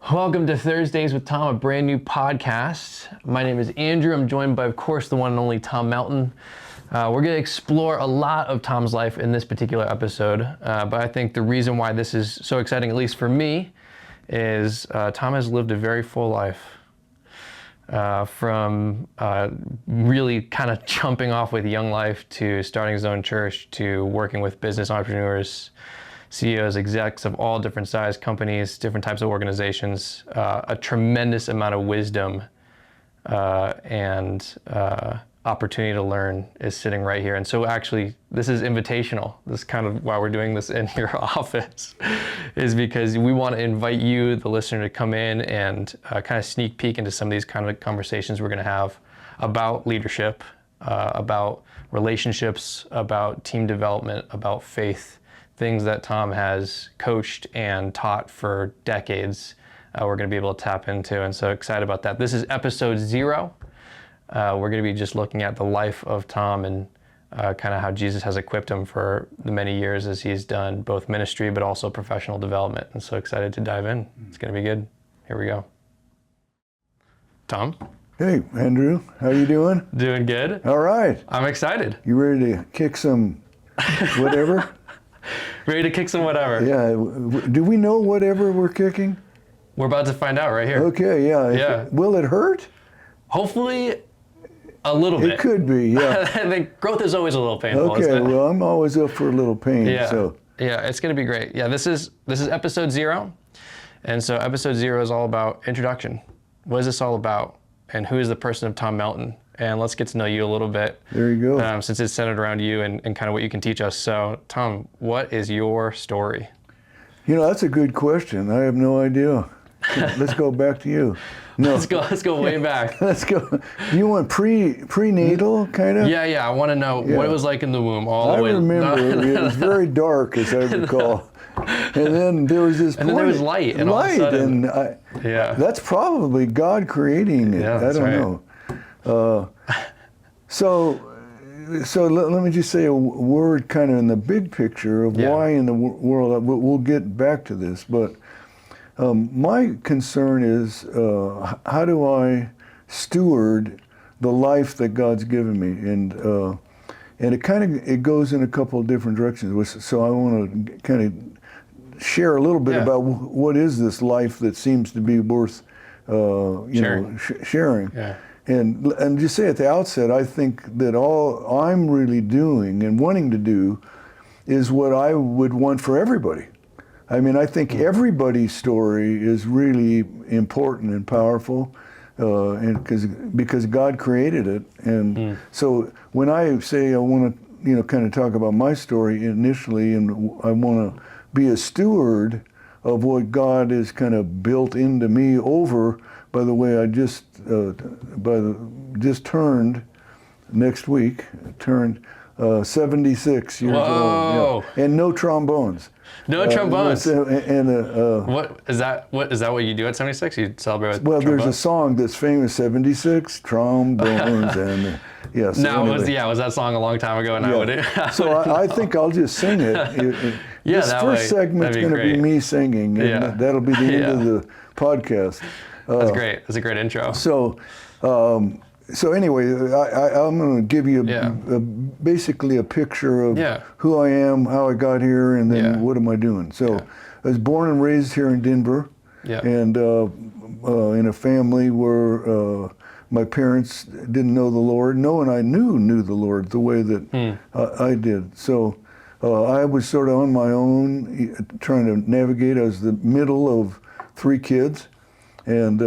Welcome to Thursdays with Tom, a brand new podcast. My name is Andrew. I'm joined by, of course, the one and only Tom Melton. We're going to explore a lot of Tom's life in this particular episode, but I think the reason why this is so exciting, at least for me, is Tom has lived a very full life. From really kind of jumping off with Young Life to starting his own church to working with business entrepreneurs, CEOs, execs of all different size companies, different types of organizations, a tremendous amount of wisdom and opportunity to learn is sitting right here. And so actually, this is invitational. This is kind of why we're doing this in your office, is because we want to invite you, the listener, to come in and kind of sneak peek into some of these kind of conversations we're going to have about leadership, about relationships, about team development, about faith, things that Tom has coached and taught for decades. We're going to be able to tap into, and so excited about that. This is episode 0. We're going to be just looking at the life of Tom and kind of how Jesus has equipped him for the many years as he's done both ministry but also professional development. And so excited to dive in. It's going to be good. Here we go. Tom? Hey, Andrew. How you doing? Doing good. All right. I'm excited. You ready to kick some whatever? Ready to kick some whatever. Yeah. Do we know whatever we're kicking? We're about to find out right here. Okay, yeah. Yeah. Will it hurt? Hopefully a little bit. It could be, yeah. I think growth is always a little painful. Okay, well, I'm always up for a little pain, yeah. so. Yeah, it's going to be great. Yeah, this is episode 0. And so episode 0 is all about introduction. What is this all about? And who is the person of Tom Melton? And let's get to know you a little bit. There you go. Since it's centered around you and kind of what you can teach us. So, Tom, what is your story? You know, that's a good question. I have no idea. Let's go back to you. No. Let's go way back. Let's go. You want prenatal, kind of? Yeah. I want to know what it was like in the womb all the way. I remember. It was very dark, as I recall. And then there was this and then there was light. And light, all of a sudden, that's probably God creating it. Yeah, I don't know. So let me just say a word kind of in the big picture of why in the world. We'll get back to this, but my concern is how do I steward the life that God's given me, and it goes in a couple of different directions. So I want to kind of share a little bit about what is this life that seems to be worth sharing. Yeah. And just say at the outset, I think that all I'm really doing and wanting to do is what I would want for everybody. I mean, I think everybody's story is really important and powerful, and because God created it. And so when I say I want to, kind of talk about my story initially, and I want to be a steward of what God has kind of built into me over. By the way, I just turned next week, 76 years old. Yeah. And no trombones. No trombones. What is that what you do at 76? You celebrate with trombones? There's a song that's famous, 76 trombones, and yes. Now, was that song a long time ago? And I would. So I think I'll just sing it. This first segment's going to be me singing, and that'll be the end of the podcast. That's great. That's a great intro. So anyway, I'm going to give you basically a picture of who I am, how I got here, and then what am I doing. So I was born and raised here in Denver, and in a family where my parents didn't know the Lord. No one I knew the Lord the way that I did. So I was sort of on my own, trying to navigate. I was the middle of 3 kids. And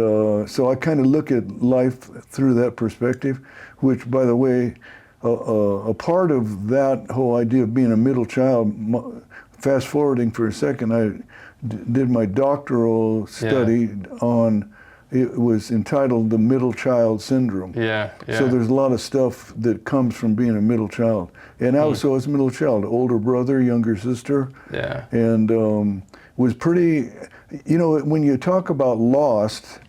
so I kind of look at life through that perspective, which, by the way, a part of that whole idea of being a middle child, fast forwarding for a second, I did my doctoral study on, it was entitled The Middle Child Syndrome. So there's a lot of stuff that comes from being a middle child. And also I was a middle child, older brother, younger sister. And was pretty... when you talk about lost,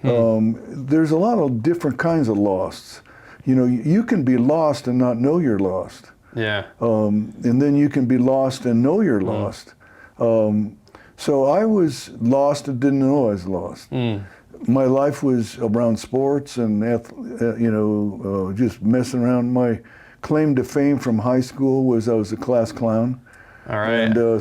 there's a lot of different kinds of losts. You can be lost and not know you're lost. And then you can be lost and know you're lost. So I was lost and didn't know I was lost. My life was around sports and just messing around. My claim to fame from high school was I was a class clown. All right. And I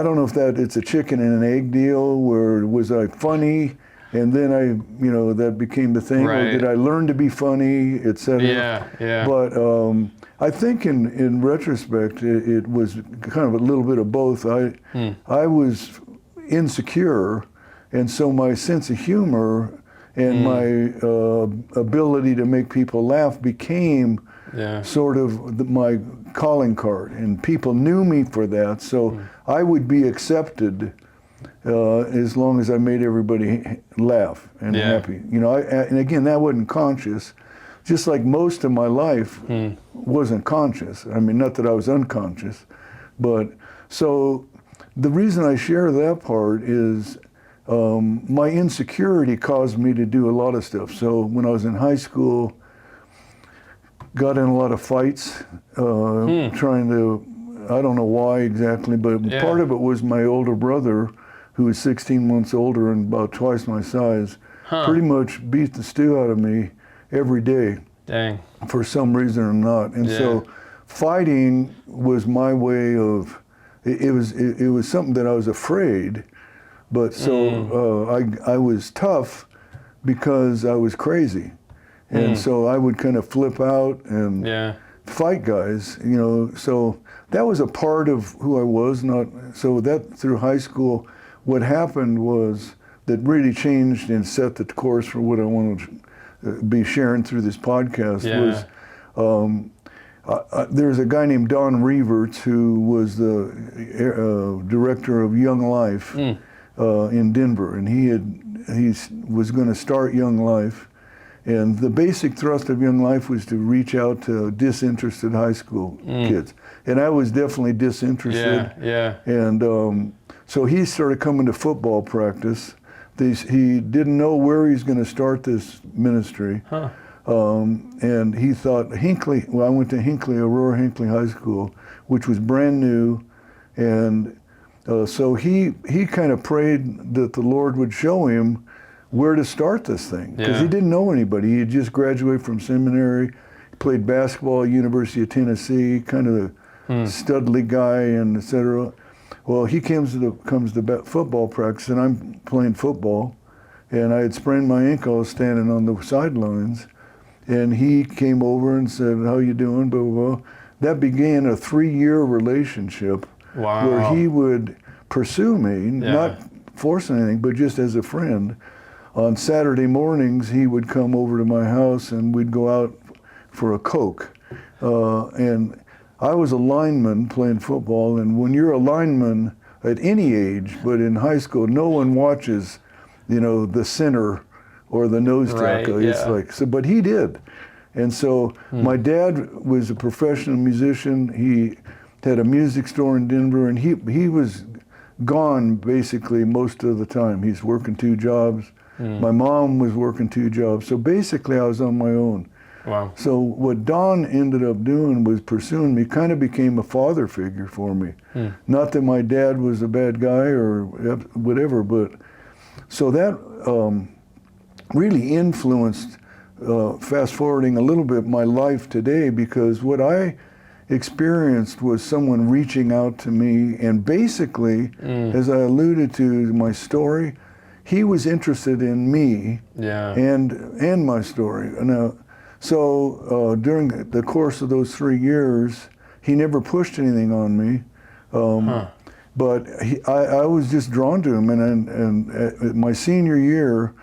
don't know if it's a chicken and an egg deal, where was I funny, and then that became the thing, right. or did I learn to be funny, etc. Yeah. But I think in retrospect, it was kind of a little bit of both. I was insecure, and so my sense of humor and my ability to make people laugh became sort of my calling card, and people knew me for that. So I would be accepted as long as I made everybody laugh and happy. And again, that wasn't conscious. Just like most of my life wasn't conscious. I mean, not that I was unconscious, but so the reason I share that part is my insecurity caused me to do a lot of stuff. So when I was in high school, got in a lot of fights, trying to, I don't know why exactly, but part of it was my older brother, who was 16 months older and about twice my size, pretty much beat the stew out of me every day. Dang. For some reason or not. And so fighting was my way of, it was something that I was afraid, but so I was tough because I was crazy. And so I would kind of flip out and fight guys, so that was a part of who I was. So that through high school, what happened was that really changed and set the course for what I wanted to be sharing through this podcast was, there's a guy named Don Reverts who was the director of Young Life in Denver, and he was going to start Young Life. And the basic thrust of Young Life was to reach out to disinterested high school kids. And I was definitely disinterested. And so he started coming to football practice. He didn't know where he was going to start this ministry. And he thought Hinckley, I went to Aurora Hinckley High School, which was brand new. And so he kind of prayed that the Lord would show him where to start this thing, because he didn't know anybody. He had just graduated from seminary, played basketball at University of Tennessee, kind of a studly guy, and et cetera. Well, he comes to football practice, and I'm playing football, and I had sprained my ankle. I was standing on the sidelines, and he came over and said, "How you doing?" Blah, blah, blah. That began a 3-year relationship where he would pursue me, not force anything, but just as a friend. On Saturday mornings, he would come over to my house and we'd go out for a Coke. And I was a lineman playing football, and when you're a lineman at any age, but in high school, no one watches, the center or the nose tackle. It's like, so, but he did. And so my dad was a professional musician. He had a music store in Denver, and he was gone basically most of the time. He's working 2 jobs. My mom was working 2 jobs. So basically I was on my own. Wow. So what Don ended up doing was pursuing me, kind of became a father figure for me. Not that my dad was a bad guy or whatever, but so that really influenced, fast forwarding a little bit, my life today, because what I experienced was someone reaching out to me, and basically, as I alluded to my story, he was interested in me and my story. Now, so during the course of those 3 years, he never pushed anything on me, but I was just drawn to him. And my senior year,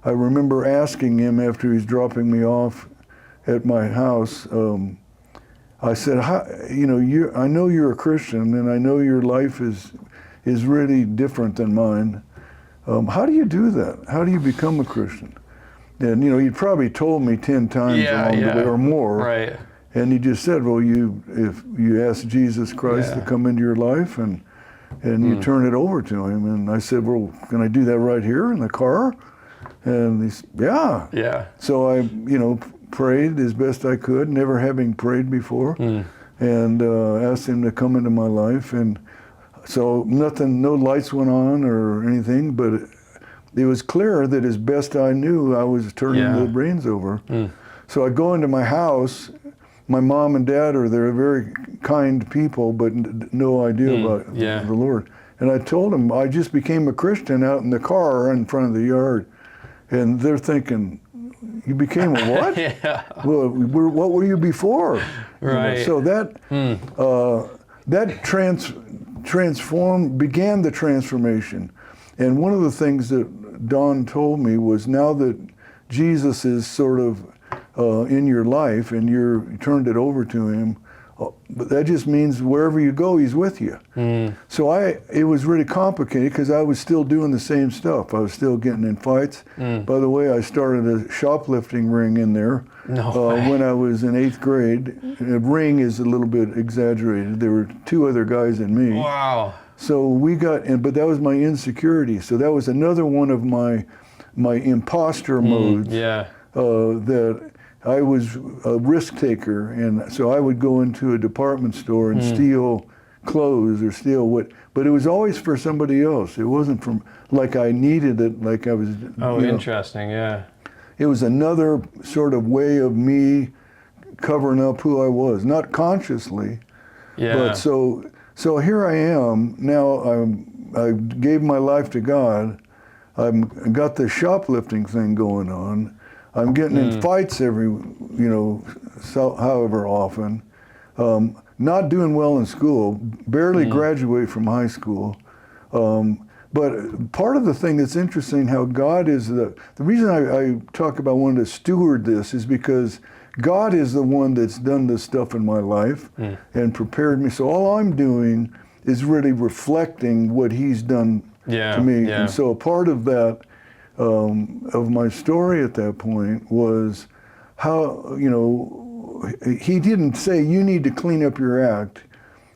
I remember asking him after he was dropping me off at my house, I said, I know you're a Christian, and I know your life is really different than mine. How do you do that? How do you become a Christian? And he probably told me 10 times along the way or more. Right. And he just said, well, if you ask Jesus Christ to come into your life and you turn it over to him. And I said, well, can I do that right here in the car? And he said, yeah. So I, prayed as best I could, never having prayed before, and asked him to come into my life. And So nothing, no lights went on or anything, but it was clear that as best I knew, I was turning the brains over. So I go into my house. My mom and dad are there, very kind people, but no idea about the Lord. And I told them I just became a Christian out in the car in front of the yard. And they're thinking, you became a what? Well, what were you before? Right. You know, so that began the transformation. And one of the things that Don told me was, now that Jesus is sort of in your life and you turned it over to him, but that just means wherever you go, he's with you. So it was really complicated because I was still doing the same stuff. I was still getting in fights. By the way, I started a shoplifting ring in there when I was in 8th grade. A ring is a little bit exaggerated. There were 2 other guys and me. Wow. So we got, but that was my insecurity. So that was another one of my imposter modes. That I was a risk taker, and so I would go into a department store and steal clothes or steal but it was always for somebody else. It wasn't from, like I needed it, like I was. Oh, interesting, yeah. It was another sort of way of me covering up who I was, not consciously. But so here I am, now I gave my life to God. I got the shoplifting thing going on. I'm getting in fights however often. Not doing well in school, barely graduate from high school. But part of the thing that's interesting, how God is the reason I talk about wanting to steward this is because God is the one that's done this stuff in my life and prepared me. So all I'm doing is really reflecting what he's done to me. And so a part of that, of my story at that point was how, he didn't say, you need to clean up your act.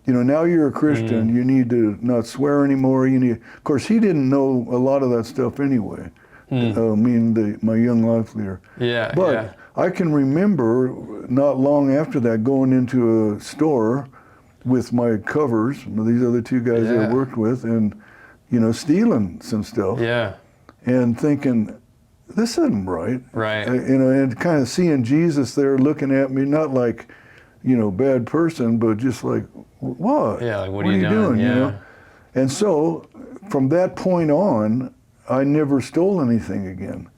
Now you're a Christian, you need to not swear anymore. Of course, he didn't know a lot of that stuff anyway, my young life leader. But I can remember not long after that going into a store with my covers, these other 2 guys I worked with, and, stealing some stuff. And thinking, this isn't right. And kind of seeing Jesus there looking at me, not like, bad person, but just like, what? Like, what are you doing? And so from that point on, I never stole anything again.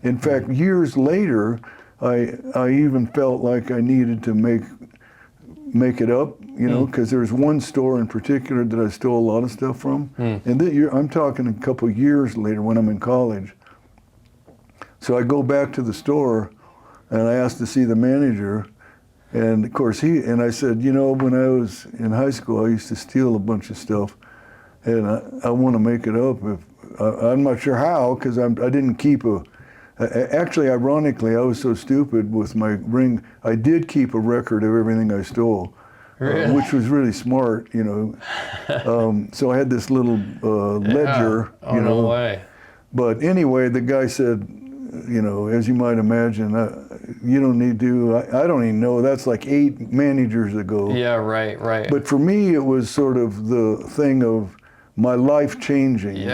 In fact, years later, I even felt like I needed to make it up, because there was one store in particular that I stole a lot of stuff from. And I'm talking a couple years later when I'm in college. So I go back to the store and I asked to see the manager. And of course I said, when I was in high school, I used to steal a bunch of stuff, and I want to make it up. I'm not sure how, because I didn't keep actually, ironically, I was so stupid with my ring, I did keep a record of everything I stole, which was really smart, So I had this little ledger, No way. But anyway, the guy said, as you might imagine, you don't need to, I don't even know, that's like 8 managers ago. Right. But for me, it was sort of the thing of my life changing.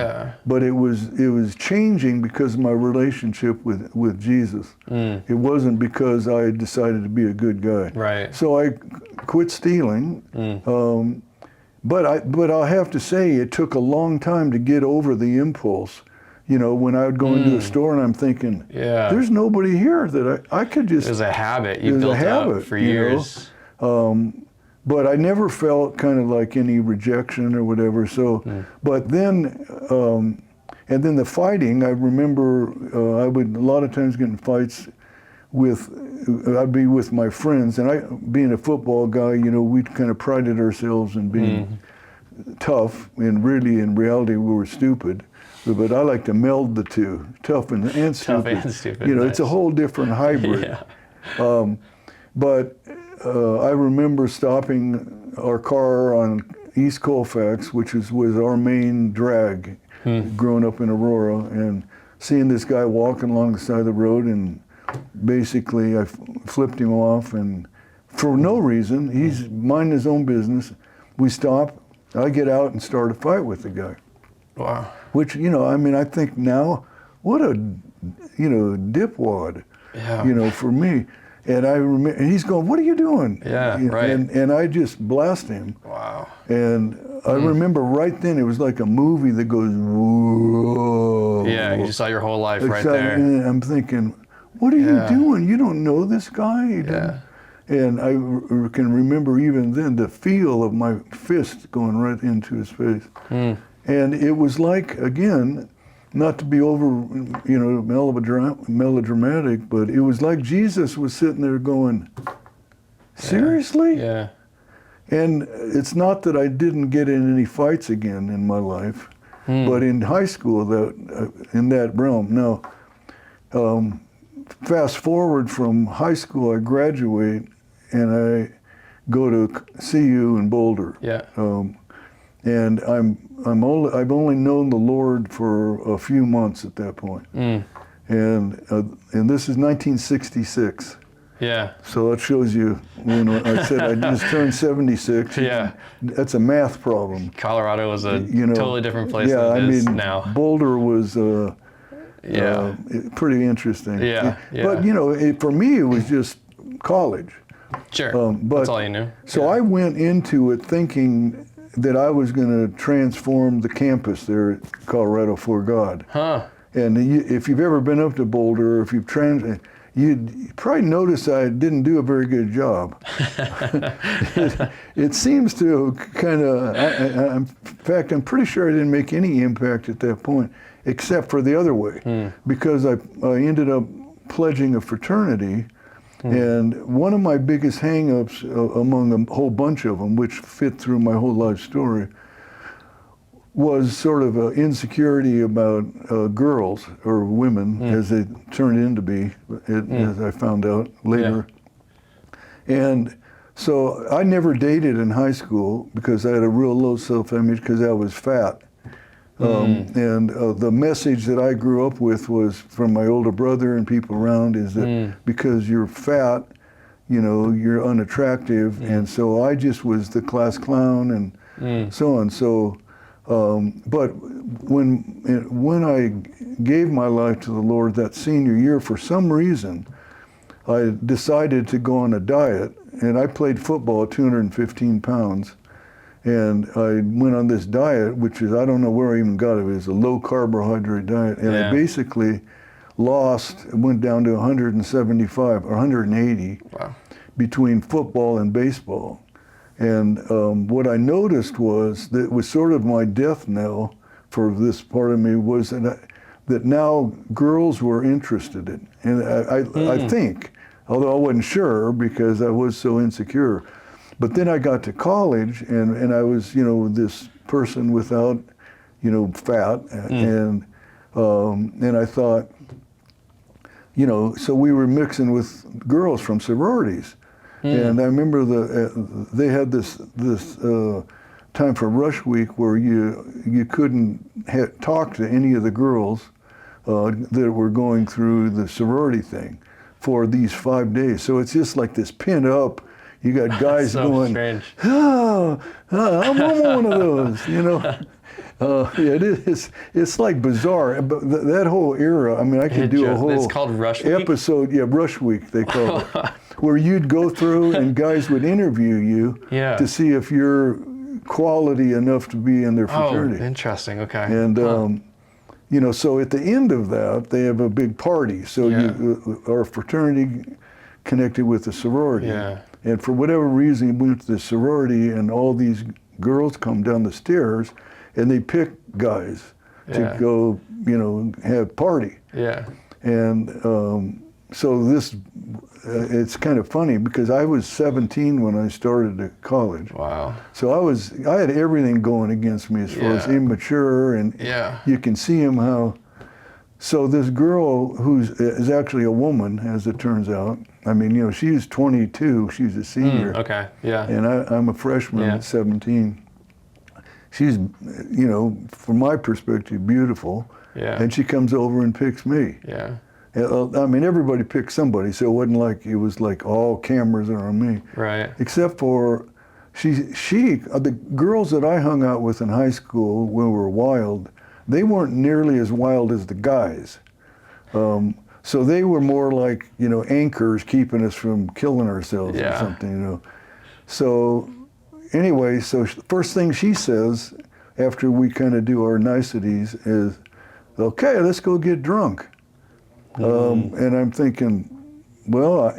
But it was changing because of my relationship with Jesus. It wasn't because I decided to be a good guy. So I quit stealing. But I'll have to say, it took a long time to get over the impulse. When I would go into a store and I'm thinking, there's nobody here that I could just. It was a habit you built up for years. But I never felt kind of like any rejection or whatever. So, but then, and then the fighting, I remember I would a lot of times get in fights I'd be with my friends, and being a football guy, we kind of prided ourselves in being tough, and really in reality we were stupid. But I like to meld the two, tough and stupid. Tough and stupid. It's a whole different hybrid. But I remember stopping our car on East Colfax, which was our main drag, growing up in Aurora, and seeing this guy walking along the side of the road, and basically I flipped him off, and for no reason, he's minding his own business. We stop, I get out and start a fight with the guy. Wow. Which, I mean, I think now, what a, dipwad, for me. And I remember, and he's going, "What are you doing?" Yeah, right. And I just blast him. Wow. And I remember right then, it was like a movie that goes, whoa. Yeah, you just saw your whole life right there. And I'm thinking, what are you doing? You don't know this guy? Yeah. And I can remember even then the feel of my fist going right into his face. And it was like, again, not to be over, melodramatic, but it was like Jesus was sitting there going, seriously? Yeah. And it's not that I didn't get in any fights again in my life, but in high school, in that realm. Now, fast forward from high school, I graduate and I go to CU in Boulder. Yeah. And I've only known the Lord for a few months at that point. And this is 1966. Yeah. So that shows you when I said I just turned 76. Yeah. That's a math problem. Colorado was a totally different place than it is now. Boulder was pretty interesting. Yeah. But for me, it was just college. Sure. But, that's all you knew. So I went into it thinking that I was going to transform the campus there at Colorado for God. Huh. And if you've ever been up to Boulder, if you've you'd probably notice I didn't do a very good job. It seems to kind of, in fact, I'm pretty sure I didn't make any impact at that point, except for the other way, because I ended up pledging a fraternity. And one of my biggest hang-ups among a whole bunch of them, which fit through my whole life story, was sort of an insecurity about girls or women, as they turned into be, as I found out later. Yeah. And so I never dated in high school because I had a real low self-image because I was fat. And the message that I grew up with was from my older brother and people around is that because you're fat, you're unattractive. And so I just was the class clown and so on. So, but when I gave my life to the Lord that senior year, for some reason, I decided to go on a diet. And I played football at 215 pounds. And I went on this diet, which is, I don't know where I even got it. It was a low carbohydrate diet. And I basically went down to 175 or 180 between football and baseball. And what I noticed was that it was sort of my death knell for this part of me was that now girls were interested in. And I think, although I wasn't sure because I was so insecure. But then I got to college, and I was, this person without, fat, and I thought, so we were mixing with girls from sororities, and I remember they had this time for Rush Week where you couldn't talk to any of the girls that were going through the sorority thing for these 5 days. So it's just like this pent up. You got guys so going, strange. I'm one of those, it is. It's like bizarre. But that whole era, I mean, I could do a whole it's called Rush Week? episode. Yeah, Rush Week, they call it. Where you'd go through and guys would interview you to see if you're quality enough to be in their fraternity. Oh, interesting, okay. And, so at the end of that, they have a big party. So our fraternity connected with the sorority. Yeah. And for whatever reason, we went to the sorority, and all these girls come down the stairs, and they pick guys to go, have party. Yeah. And so it's kind of funny because I was 17 when I started at college. Wow. So I had everything going against me as far as immature, and you can see how. So this girl is actually a woman, as it turns out. I mean, she's 22, she's a senior. Okay, yeah. And I'm a freshman at 17. She's, from my perspective, beautiful. Yeah. And she comes over and picks me. Yeah. I mean, everybody picked somebody, so it wasn't like all cameras are on me. Right. Except for, the girls that I hung out with in high school when we were wild, they weren't nearly as wild as the guys. So they were more like, anchors keeping us from killing ourselves or something, So anyway, so first thing she says after we kind of do our niceties is, okay, let's go get drunk. And I'm thinking, well,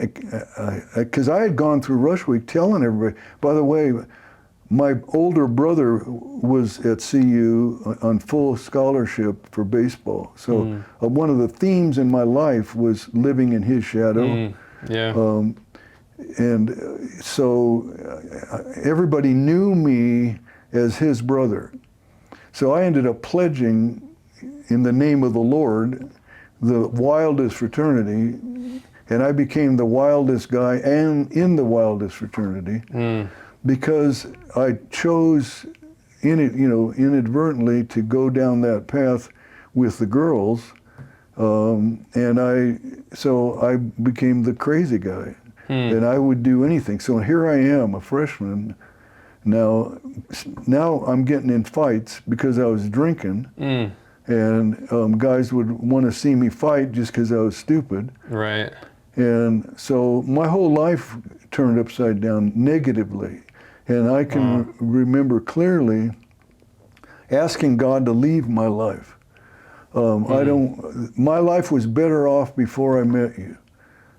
because I had gone through Rush Week telling everybody, by the way, my older brother was at CU on full scholarship for baseball. So one of the themes in my life was living in his shadow. And so everybody knew me as his brother. So I ended up pledging in the name of the Lord the wildest fraternity, and I became the wildest guy and in the wildest fraternity because I chose inadvertently to go down that path with the girls, and I became the crazy guy, and I would do anything. So here I am, a freshman. Now I'm getting in fights because I was drinking. And guys would want to see me fight just because I was stupid. Right. And so my whole life turned upside down negatively. And I can remember clearly asking God to leave my life. My life was better off before I met you.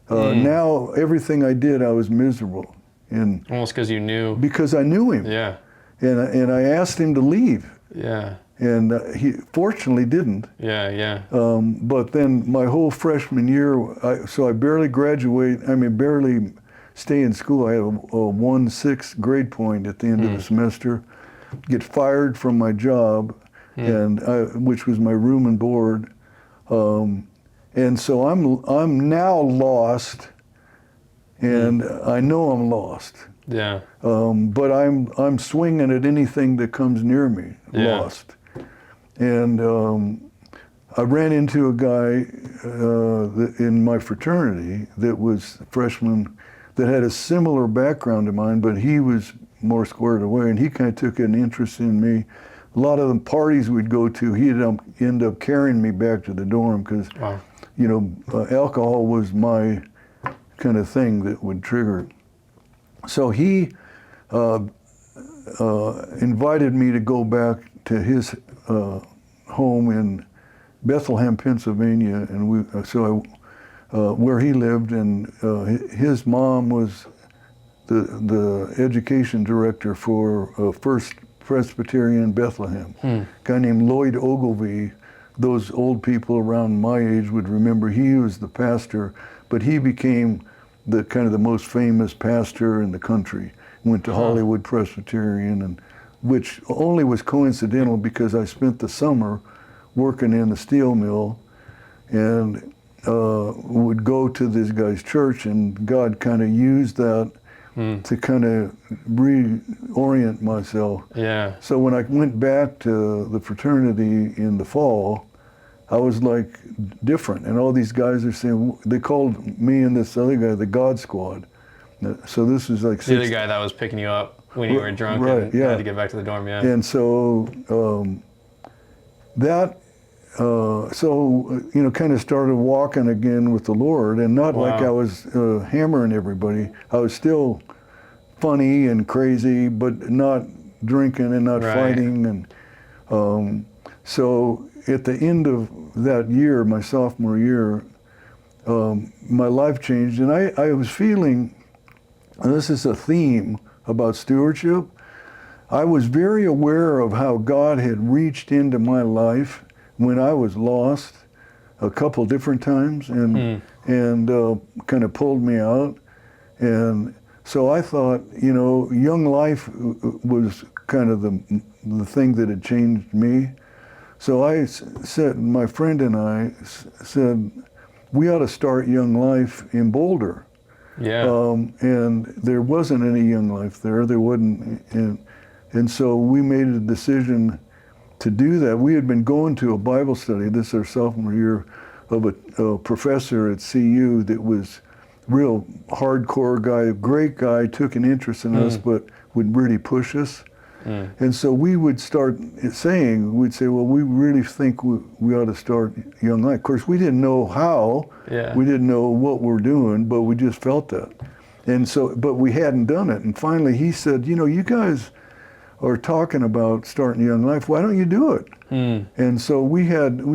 Now everything I did, I was miserable. And almost because you knew. Because I knew him. Yeah. And I asked him to leave. Yeah. And he fortunately didn't. But then my whole freshman year, so I barely barely stay in school. I had a 1.6 grade point at the end of the semester, get fired from my job, and which was my room and board. And so I'm now lost, and I know I'm lost. Yeah. But I'm swinging at anything that comes near me, lost. And I ran into a guy in my fraternity that was a freshman that had a similar background to mine, but he was more squared away, and he kind of took an interest in me. A lot of the parties we'd go to, he'd end up carrying me back to the dorm because, alcohol was my kind of thing that would trigger it. So he invited me to go back to his home in Bethlehem, Pennsylvania, and where he lived, and his mom was the education director for First Presbyterian Bethlehem. A guy named Lloyd Ogilvie. Those old people around my age would remember he was the pastor, but he became the kind of the most famous pastor in the country. Went to Hollywood Presbyterian, and which only was coincidental because I spent the summer working in the steel mill and would go to this guy's church, and God kind of used that to kind of reorient myself. Yeah. So when I went back to the fraternity in the fall, I was like different, and all these guys are saying, they called me and this other guy the God Squad. So this was like the other guy that was picking you up when you were drunk and had to get back to the dorm, And so kind of started walking again with the Lord, and not like I was hammering everybody. I was still funny and crazy, but not drinking and not fighting. And so at the end of that year, my sophomore year, my life changed, and I was feeling, and this is a theme about stewardship, I was very aware of how God had reached into my life when I was lost a couple different times, and kind of pulled me out. And so I thought, young life was kind of the thing that had changed me. So I said, my friend and I said, we ought to start Young Life in Boulder. Yeah. And there wasn't any Young Life there. There wasn't, and so we made a decision to do that. We had been going to a Bible study, this is our sophomore year, of a professor at CU that was real hardcore guy, great guy, took an interest in us, but would really push us. And so we would start saying, we'd say, well, we really think we ought to start Young Life. Of course, we didn't know how, we didn't know what we're doing, but we just felt that. And so, but we hadn't done it. And finally he said, you know, you guys are talking about starting Young Life, why don't you do it? And so we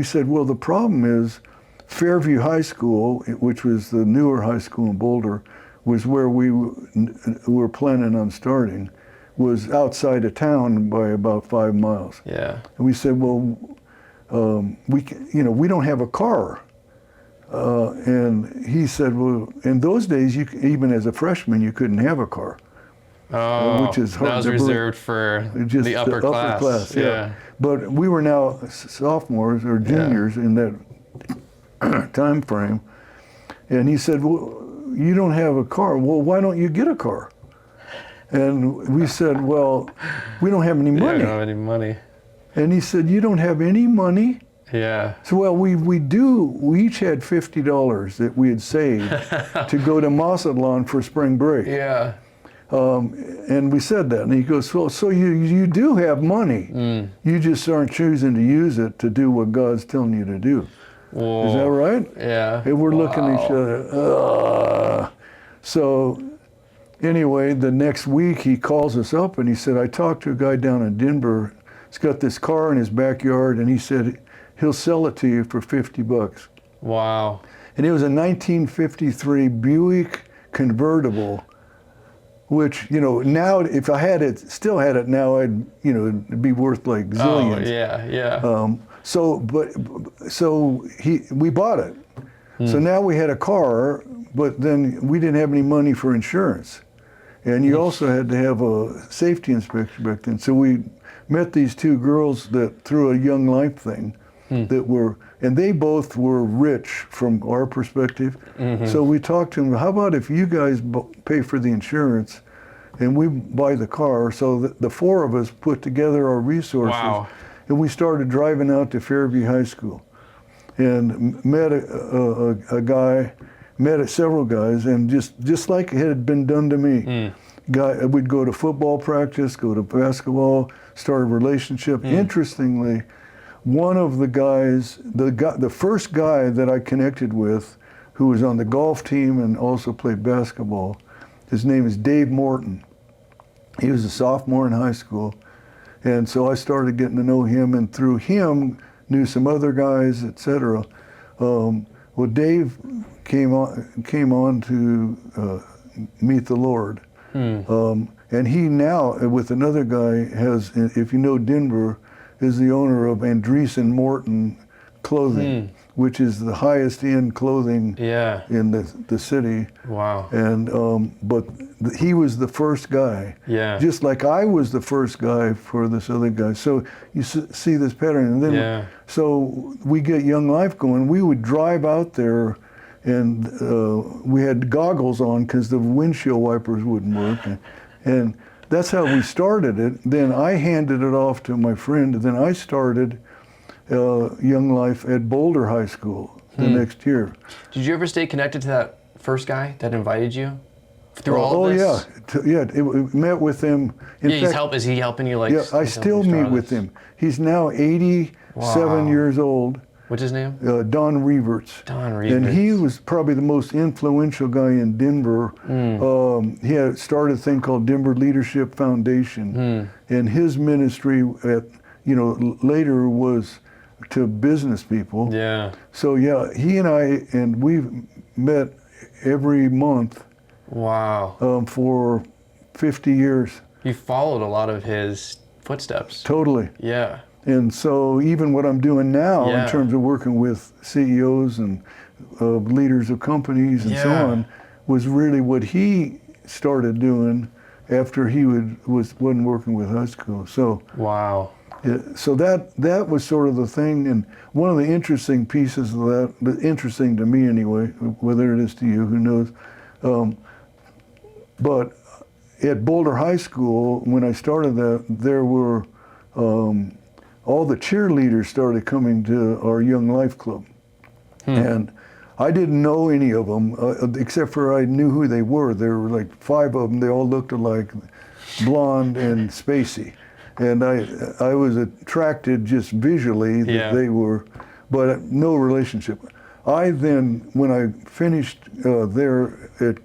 said, well, the problem is Fairview High School, which was the newer high school in Boulder, was where we were planning on starting, was outside of town by about 5 miles. Yeah. And we said, well, we don't have a car. And he said, well, in those days, even as a freshman, you couldn't have a car. Which is hard. That was reserved for just the upper class. Yeah. But we were now sophomores or juniors in that time frame. And he said, well, you don't have a car. Well, why don't you get a car? And we said, well, we don't have any money. We don't have any money. And he said, you don't have any money? Yeah. So, well, we each had $50 that we had saved to go to Mazatlan for spring break. Yeah. And we said that, and he goes, so you do have money. You just aren't choosing to use it to do what God's telling you to do. Whoa. Is that right? Yeah. And we're looking at each other. So anyway, the next week he calls us up and he said, I talked to a guy down in Denver. He's got this car in his backyard, and he said he'll sell it to you for $50. Wow. And it was a 1953 Buick convertible, which, you know, now if I had it, still had it now, it'd be worth like zillions. Oh, yeah. We bought it. So now we had a car, but then we didn't have any money for insurance. And you also had to have a safety inspection back then. So we met these two girls that through a Young Life thing that were, and they both were rich from our perspective. So we talked to them, how about if you guys pay for the insurance and we buy the car? So the four of us put together our resources. Wow. And we started driving out to Fairview High School and met a guy, met several guys, and just like it had been done to me. We'd go to football practice, go to basketball, start a relationship. Interestingly, one of the guys, the first guy that I connected with, who was on the golf team and also played basketball, his name is Dave Morton. He was a sophomore in high school. And so I started getting to know him, and through him, knew some other guys, etc. Well, Dave came on to meet the Lord. And he now, with another guy, has, if you know Denver, is the owner of Andreessen Morton Clothing, which is the highest end clothing in the city. Wow. And but he was the first guy. Yeah. Just like I was the first guy for this other guy. So you see this pattern. And then so we get Young Life going. We would drive out there, and we had goggles on because the windshield wipers wouldn't work. And that's how we started it. Then I handed it off to my friend, and then I started Young Life at Boulder High School the next year. Did you ever stay connected to that first guy that invited you through all of this? We met with him. In fact, is he helping you? Like, yeah, I still meet with him. He's now 87 years old. What's his name? Don Reverts. Don Reverts. And he was probably the most influential guy in Denver. He had started a thing called Denver Leadership Foundation. And his ministry later was to business people. Yeah. So yeah, he and we've met every month. Wow. For 50 years. You followed a lot of his footsteps. Totally. Yeah. And so even what I'm doing now in terms of working with CEOs and leaders of companies and so on was really what he started doing after he wasn't working with high school. So wow. So that was sort of the thing, and one of the interesting pieces of that, interesting to me anyway, whether it is to you, who knows, but at Boulder High School, when I started that, there were, all the cheerleaders started coming to our Young Life Club. And I didn't know any of them, except for I knew who they were. There were like 5 of them, they all looked alike. blonde and spacey. And I was attracted just visually that they were, but no relationship. I then, when I finished there at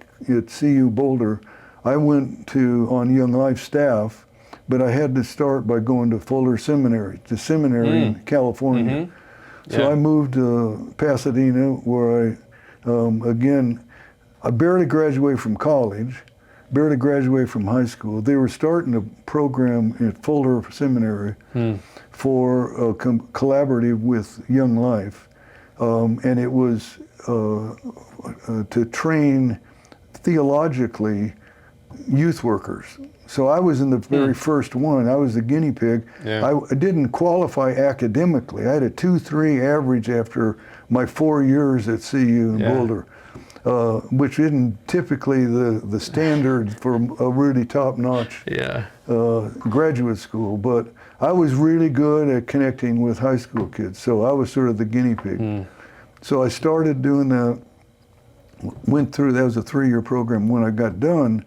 CU Boulder, I went on Young Life staff, but I had to start by going to Fuller Seminary, in California. So I moved to Pasadena, where I barely graduated from college, barely graduated from high school. They were starting a program at Fuller Seminary for collaborative with Young Life. And it was to train theologically youth workers. So I was in the very first one. I was the guinea pig. I didn't qualify academically. I had a 2.3 average after my 4 years at CU in Boulder, which isn't typically the standard for a really top-notch graduate school. But I was really good at connecting with high school kids, so I was sort of the guinea pig. So I started doing that, went through, that was a 3-year program. When I got done,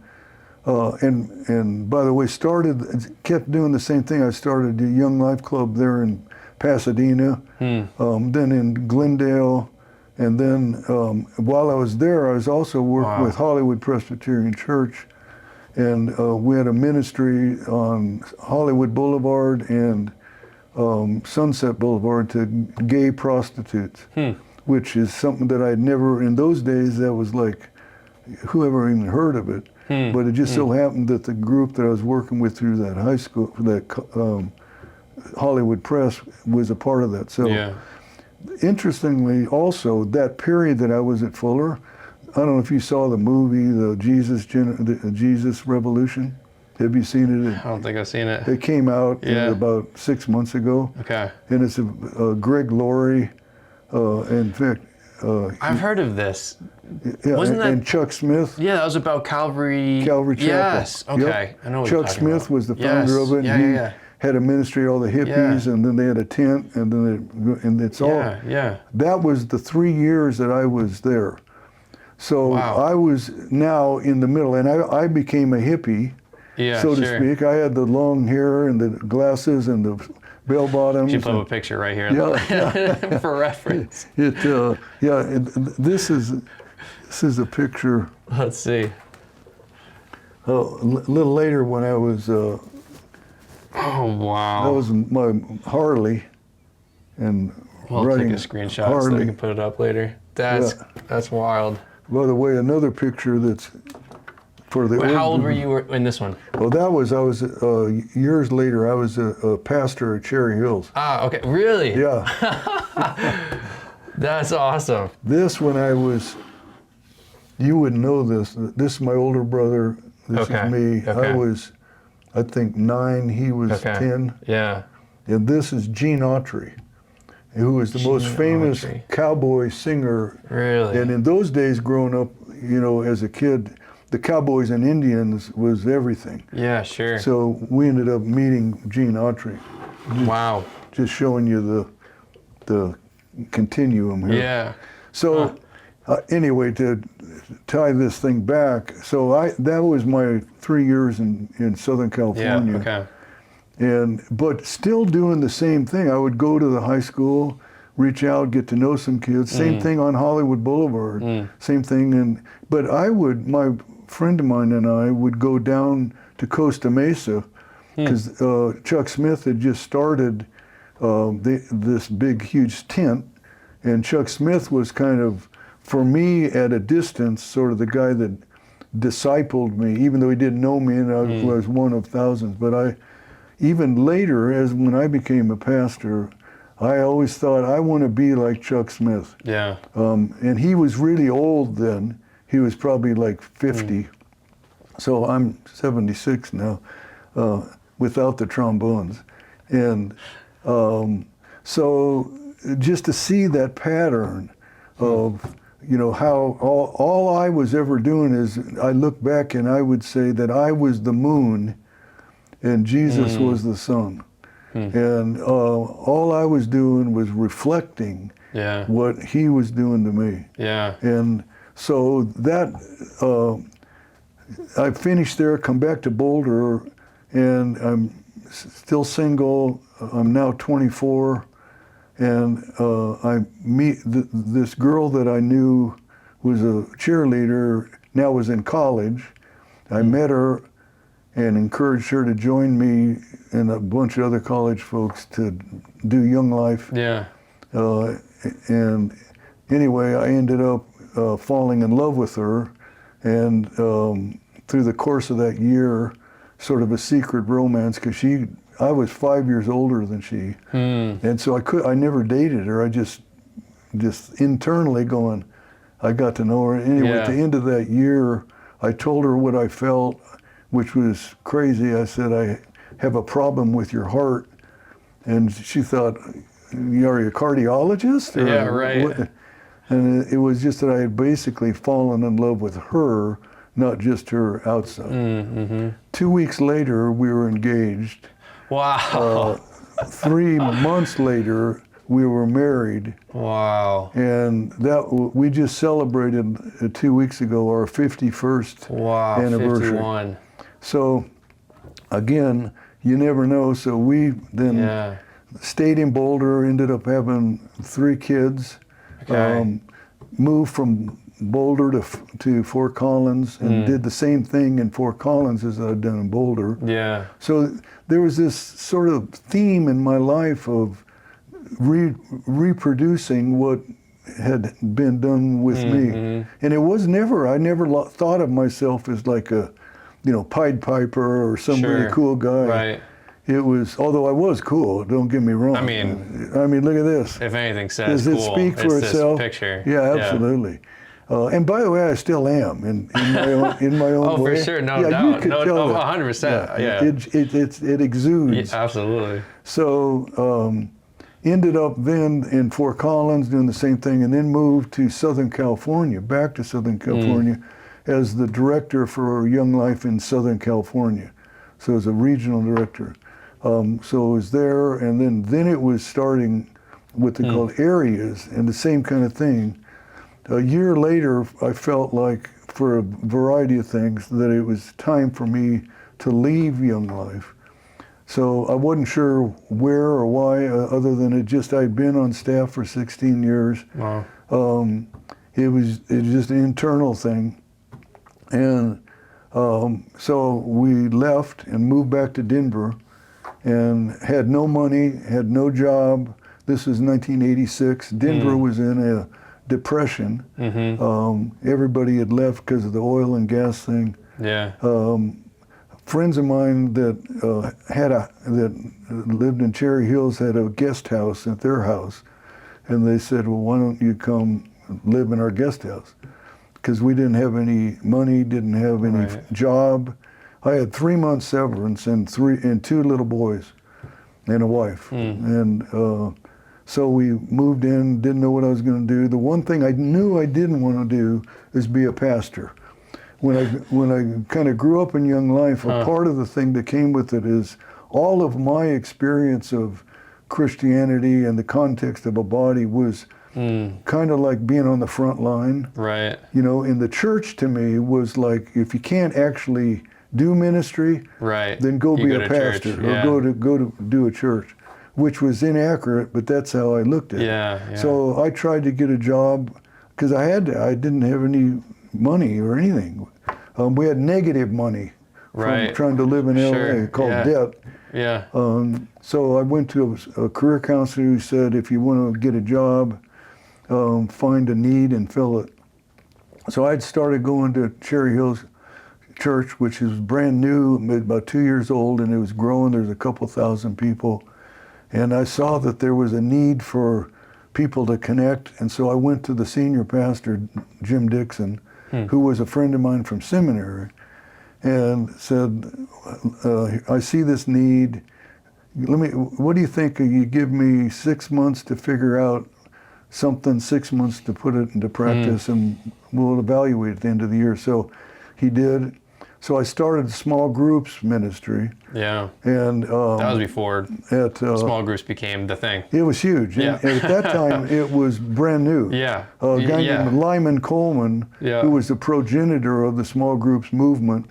and by the way, kept doing the same thing. I started the Young Life Club there in Pasadena, then in Glendale, and then while I was there, I was also working with Hollywood Presbyterian Church, and we had a ministry on Hollywood Boulevard and Sunset Boulevard to gay prostitutes, which is something that I'd never, in those days, that was like, whoever even heard of it. But it just so happened that the group that I was working with through that high school, that Hollywood Press, was a part of that. So interestingly, also, that period that I was at Fuller, I don't know if you saw the movie, the Jesus Revolution. Have you seen it? I don't think I've seen it. It came out about 6 months ago. Okay. And it's Greg Laurie. In fact, I've heard of this. Wasn't that? And Chuck Smith. Yeah, that was about Calvary Chapel. Yes. Okay. Yep. I know what Chuck you're talking Smith about. was the founder of it. And he had a ministry, all the hippies, and then they had a tent, and then it's all. That was the 3 years that I was there. So I was now in the middle, and I became a hippie, so to speak. I had the long hair and the glasses and the bell bottoms. You put up a picture right here for reference. This is a picture. Let's see. A little later when I was. Oh wow. That was my Harley, and we'll take a screenshot so we can put it up later. That's wild. By the way, another picture that's for the. How old were you in this one? Well, I was years later. I was a pastor at Cherry Hills. Ah, okay, really? Yeah. That's awesome. This when I was. You wouldn't know this. This is my older brother. This is me. I was, I think 9. He was 10. Yeah. And this is Gene Autry, who was the most famous cowboy singer. Really? And in those days, growing up, as a kid, the cowboys and Indians was everything. Yeah, sure. So we ended up meeting Gene Autry. Wow. Just showing you the continuum here. Yeah. So anyway, to tie this thing back, so that was my 3 years in Southern California. Yeah, okay. But still doing the same thing. I would go to the high school, reach out, get to know some kids. Same thing on Hollywood Boulevard. Same thing. But my friend of mine and I would go down to Costa Mesa because Chuck Smith had just started this big, huge tent. And Chuck Smith was kind of, for me, at a distance, sort of the guy that discipled me, even though he didn't know me and I was one of thousands. But even later, when I became a pastor, I always thought, I want to be like Chuck Smith. Yeah. And he was really old then. He was probably like 50. So I'm 76 now, without the trombones. And so just to see that pattern of, how all I was ever doing is, I look back and I would say that I was the moon and Jesus was the sun. And all I was doing was reflecting what he was doing to me. Yeah. And so that, I finished there, come back to Boulder, and I'm still single. I'm now 24, and I meet this girl that I knew was a cheerleader, now was in college. I met her and encouraged her to join me and a bunch of other college folks to do Young Life. Yeah. And anyway, I ended up falling in love with her, and through the course of that year, sort of a secret romance, because I was 5 years older than she, and so I never dated her. I just internally going, I got to know her. Anyway, at the end of that year, I told her what I felt, which was crazy. I said, I have a problem with your heart, and she thought, are you a cardiologist? Or yeah, right. what? And it was just that I had basically fallen in love with her, not just her outside. Mm-hmm. 2 weeks later, we were engaged. Wow. 3 months later, we were married. Wow. And we just celebrated 2 weeks ago our 51st anniversary. 51. So again, you never know. So we then stayed in Boulder, ended up having 3 kids. Okay. Moved from Boulder to Fort Collins and did the same thing in Fort Collins as I'd done in Boulder. Yeah. So there was this sort of theme in my life of reproducing what had been done with me. And it was I never thought of myself as like a, Pied Piper or somebody cool guy. Right. It was, although I was cool, don't get me wrong. I mean, look at this. If anything says Does cool, it speak for itself? This picture. Yeah, absolutely. And by the way, I still am in my own way. Oh, for sure, no yeah, doubt. You could tell 100%. Yeah. It exudes. Yeah, absolutely. So ended up then in Fort Collins doing the same thing, and then moved to Southern California, back to Southern California, as the director for Young Life in Southern California. So as a regional director. So I was there, and then it was starting what they called areas, and the same kind of thing. A year later, I felt like, for a variety of things, that it was time for me to leave Young Life. So I wasn't sure where or why, other than I'd been on staff for 16 years. Wow. It was just an internal thing. And so we left and moved back to Denver, and had no money, had no job. This was 1986. Denver was in a depression. Everybody had left because of the oil and gas thing. Yeah. Friends of mine that lived in Cherry Hills had a guest house at their house, and they said, well, why don't you come live in our guest house? Because we didn't have any money, didn't have any job. I had 3 months severance and 2 little boys and a wife. And so we moved in, didn't know what I was going to do. The one thing I knew I didn't want to do is be a pastor. When I kind of grew up in Young Life, a part of the thing that came with it is all of my experience of Christianity and the context of a body was kind of like being on the front line. Right. In the church, to me, was like, if you can't actually do ministry, then go be a pastor or go to do a church, which was inaccurate, but that's how I looked at it. So I tried to get a job because I didn't have any money or anything. We had negative money from trying to live in LA called debt. Yeah. So I went to a career counselor who said, if you want to get a job, find a need and fill it. So I'd started going to Cherry Hills Church, which is brand new, about 2 years old, and it was growing. There's a couple thousand people. And I saw that there was a need for people to connect. And so I went to the senior pastor, Jim Dixon, who was a friend of mine from seminary, and said, I see this need. What do you think? You give me 6 months to figure out something, 6 months to put it into practice, and we'll evaluate at the end of the year. So he did. So I started a small groups ministry. Yeah. And that was before small groups became the thing. It was huge. Yeah. And at that time, it was brand new. Yeah. A guy named Lyman Coleman, who was the progenitor of the small groups movement,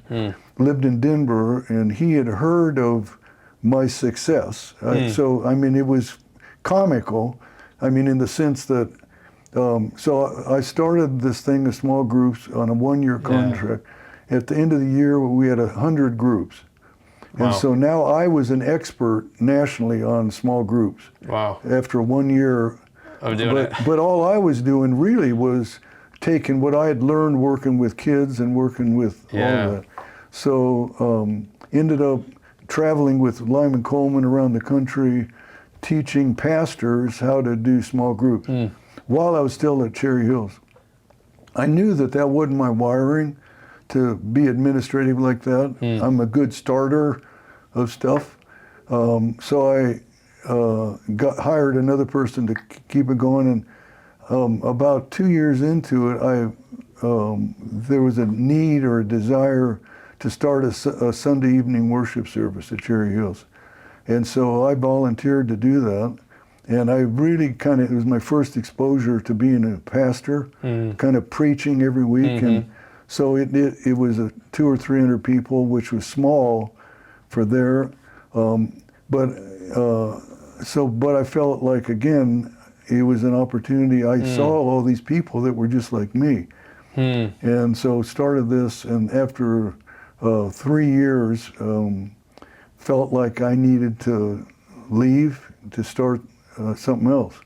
lived in Denver, and he had heard of my success. So, I mean, it was comical. I mean, in the sense that, so I started this thing, the small groups, on a 1-year contract. At the end of the year, we had 100 groups. Wow. And so now I was an expert nationally on small groups. Wow. After 1 year of doing it. But all I was doing really was taking what I had learned working with kids and working with all of that. So ended up traveling with Lyman Coleman around the country, teaching pastors how to do small groups while I was still at Cherry Hills. I knew that that wasn't my wiring, to be administrative like that. I'm a good starter of stuff. So I hired another person to keep it going, and about 2 years into it, there was a need or a desire to start a Sunday evening worship service at Cherry Hills. And so I volunteered to do that. And I really it was my first exposure to being a pastor, kind of preaching every week. And so it was 200 or 300 people, which was small for there. But I felt like, again, it was an opportunity. I saw all these people that were just like me. And so started this, and after 3 years, felt like I needed to leave to start something else.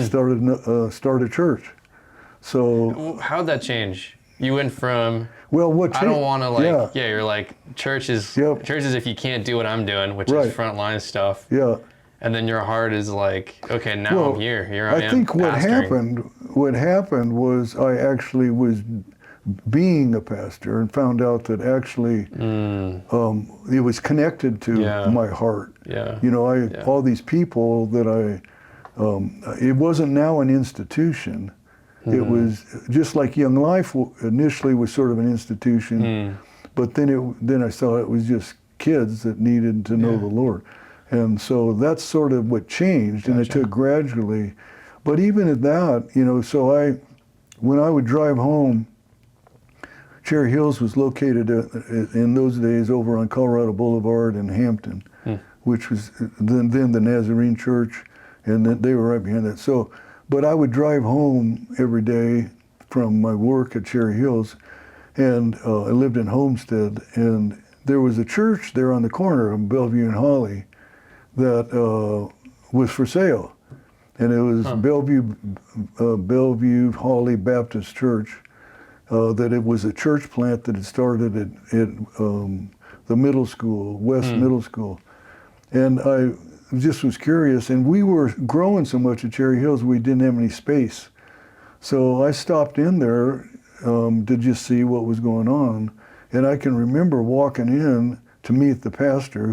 Start a church. So how'd that change? You went from, well, what I don't want to you're like, church is if you can't do what I'm doing, which is frontline stuff. Yeah. And then your heart is like, okay, now I'm here. Here I am. I think pastoring. what happened was I actually was being a pastor and found out that actually it was connected to my heart. Yeah. You know, all these people that it wasn't now an institution. It was just like Young Life initially was sort of an institution, but then I saw it was just kids that needed to know the Lord. And so that's sort of what changed, and it took gradually. But even at that, you know, so when I would drive home, Cherry Hills was located in those days over on Colorado Boulevard in Hampton, which was then the Nazarene Church, and then they were right behind that. So, but I would drive home every day from my work at Cherry Hills, and I lived in Homestead, and there was a church there on the corner of Bellevue and Holly that was for sale, and it was Bellevue Holly Baptist Church. That it was a church plant that had started at the middle school, West Middle School, and I just was curious, and we were growing so much at Cherry Hills we didn't have any space. So I stopped in there to just see what was going on. And I can remember walking in to meet the pastor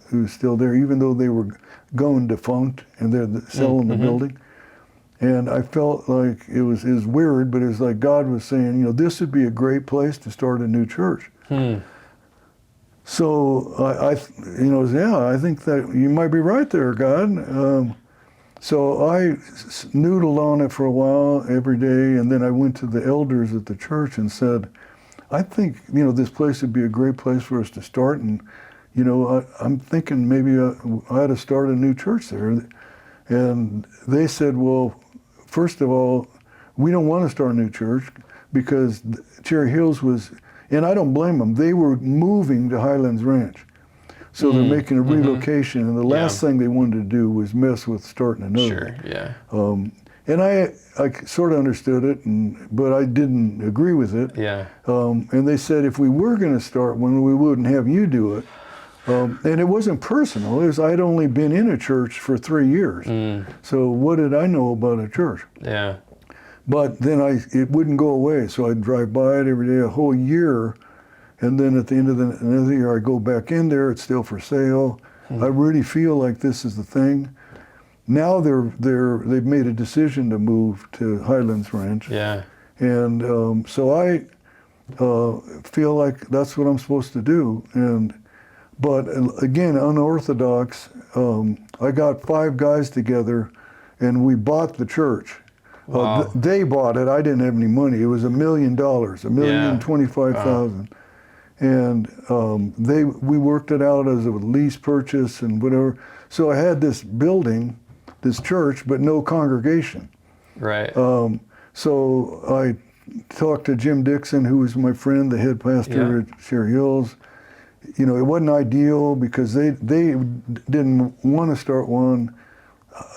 who's still there, even though they were going defunct and they're selling the building. And I felt like it was weird, but it was like God was saying, you know, this would be a great place to start a new church. So I think that you might be right there, God. So I noodled on it for a while every day, and then I went to the elders at the church and said, I think, you know, this place would be a great place for us to start, and, you know, I'm thinking maybe I ought to start a new church there. And they said, well, first of all, we don't want to start a new church because Cherry Hills was, and I don't blame them, they were moving to Highlands Ranch. So they're making a relocation, and the last thing they wanted to do was mess with starting another. And I sort of understood it, but I didn't agree with it. And they said if we were going to start one, we wouldn't have you do it. And it wasn't personal. It was I'd only been in a church for 3 years. So what did I know about a church? But then it wouldn't go away. So I'd drive by it every day, a whole year. And then at the end of the year, I go back in there. It's still for sale. I really feel like this is the thing. Now they've made a decision to move to Highlands Ranch. And so feel like that's what I'm supposed to do. But again, unorthodox. I got 5 guys together, and we bought the church. Wow. They bought it. I didn't have any money. It was $1 million, $1,025,000, and we worked it out as a lease purchase and whatever. So I had this building, this church, but no congregation. Right. So I talked to Jim Dixon, who was my friend, the head pastor at Cherry Hills. You know, it wasn't ideal because they didn't want to start one,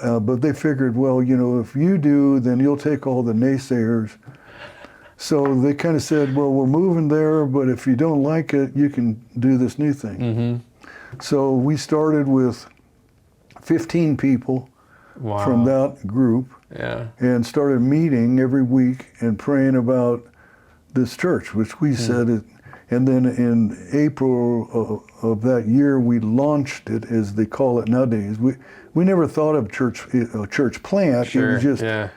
but they figured, well, you know, if you do, then you'll take all the naysayers. So they kind of said, well, we're moving there, but if you don't like it, you can do this new thing. Mm-hmm. So we started with 15 people from that group, and started meeting every week and praying about this church, which we said it. And then in April of that year, we launched it, as they call it nowadays. We never thought of church plant. Sure, it was just,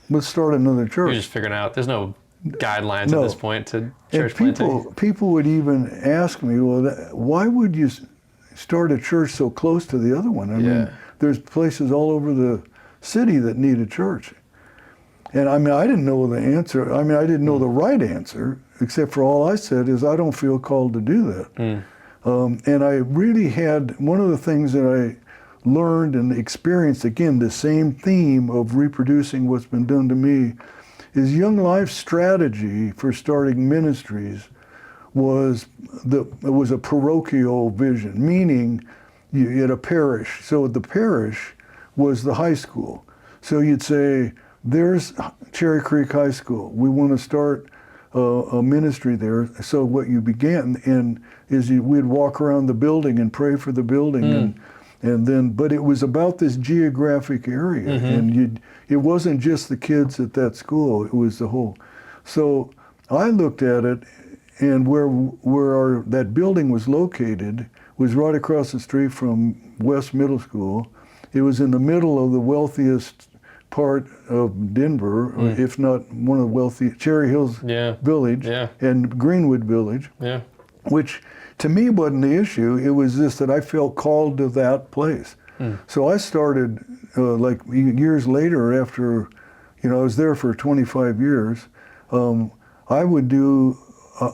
let's start another church. You're just figuring out, there's no guidelines at this point to church planting. People would even ask me, well, why would you start a church so close to the other one? I mean, there's places all over the city that need a church. And I mean, I didn't know the answer. I mean, I didn't know the right answer, except for all I said is, I don't feel called to do that. And I really had, one of the things that I learned and experienced, again, the same theme of reproducing what's been done to me, is Young Life's strategy for starting ministries was a parochial vision, meaning you had a parish. So the parish was the high school. So you'd say, there's Cherry Creek High School. We want to start a ministry there. So what you began in is we'd walk around the building and pray for the building, and then, but it was about this geographic area, and it wasn't just the kids at that school, it was the whole. So I looked at it, and where that building was located was right across the street from West Middle School. It was in the middle of the wealthiest part of Denver, if not one of the wealthy, Cherry Hills Village and Greenwood Village, which to me wasn't the issue. It was just that I felt called to that place. So I started, like years later, after, you know, I was there for 25 years, I would do,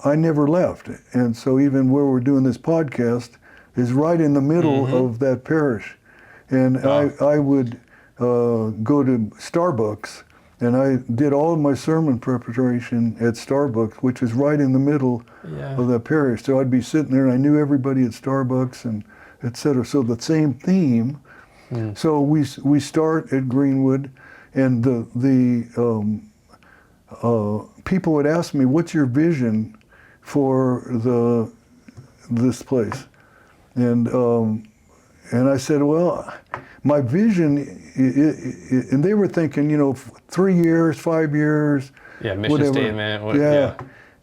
I never left. And so even where we're doing this podcast is right in the middle of that parish. And I would go to Starbucks, and I did all of my sermon preparation at Starbucks, which is right in the middle of that parish. So I'd be sitting there, and I knew everybody at Starbucks, and et cetera. So the same theme. So we start at Greenwood, and the people would ask me, "What's your vision for this place?" And I said, "Well, my vision," and they were thinking, you know, 3 years, 5 years, mission whatever. Statement.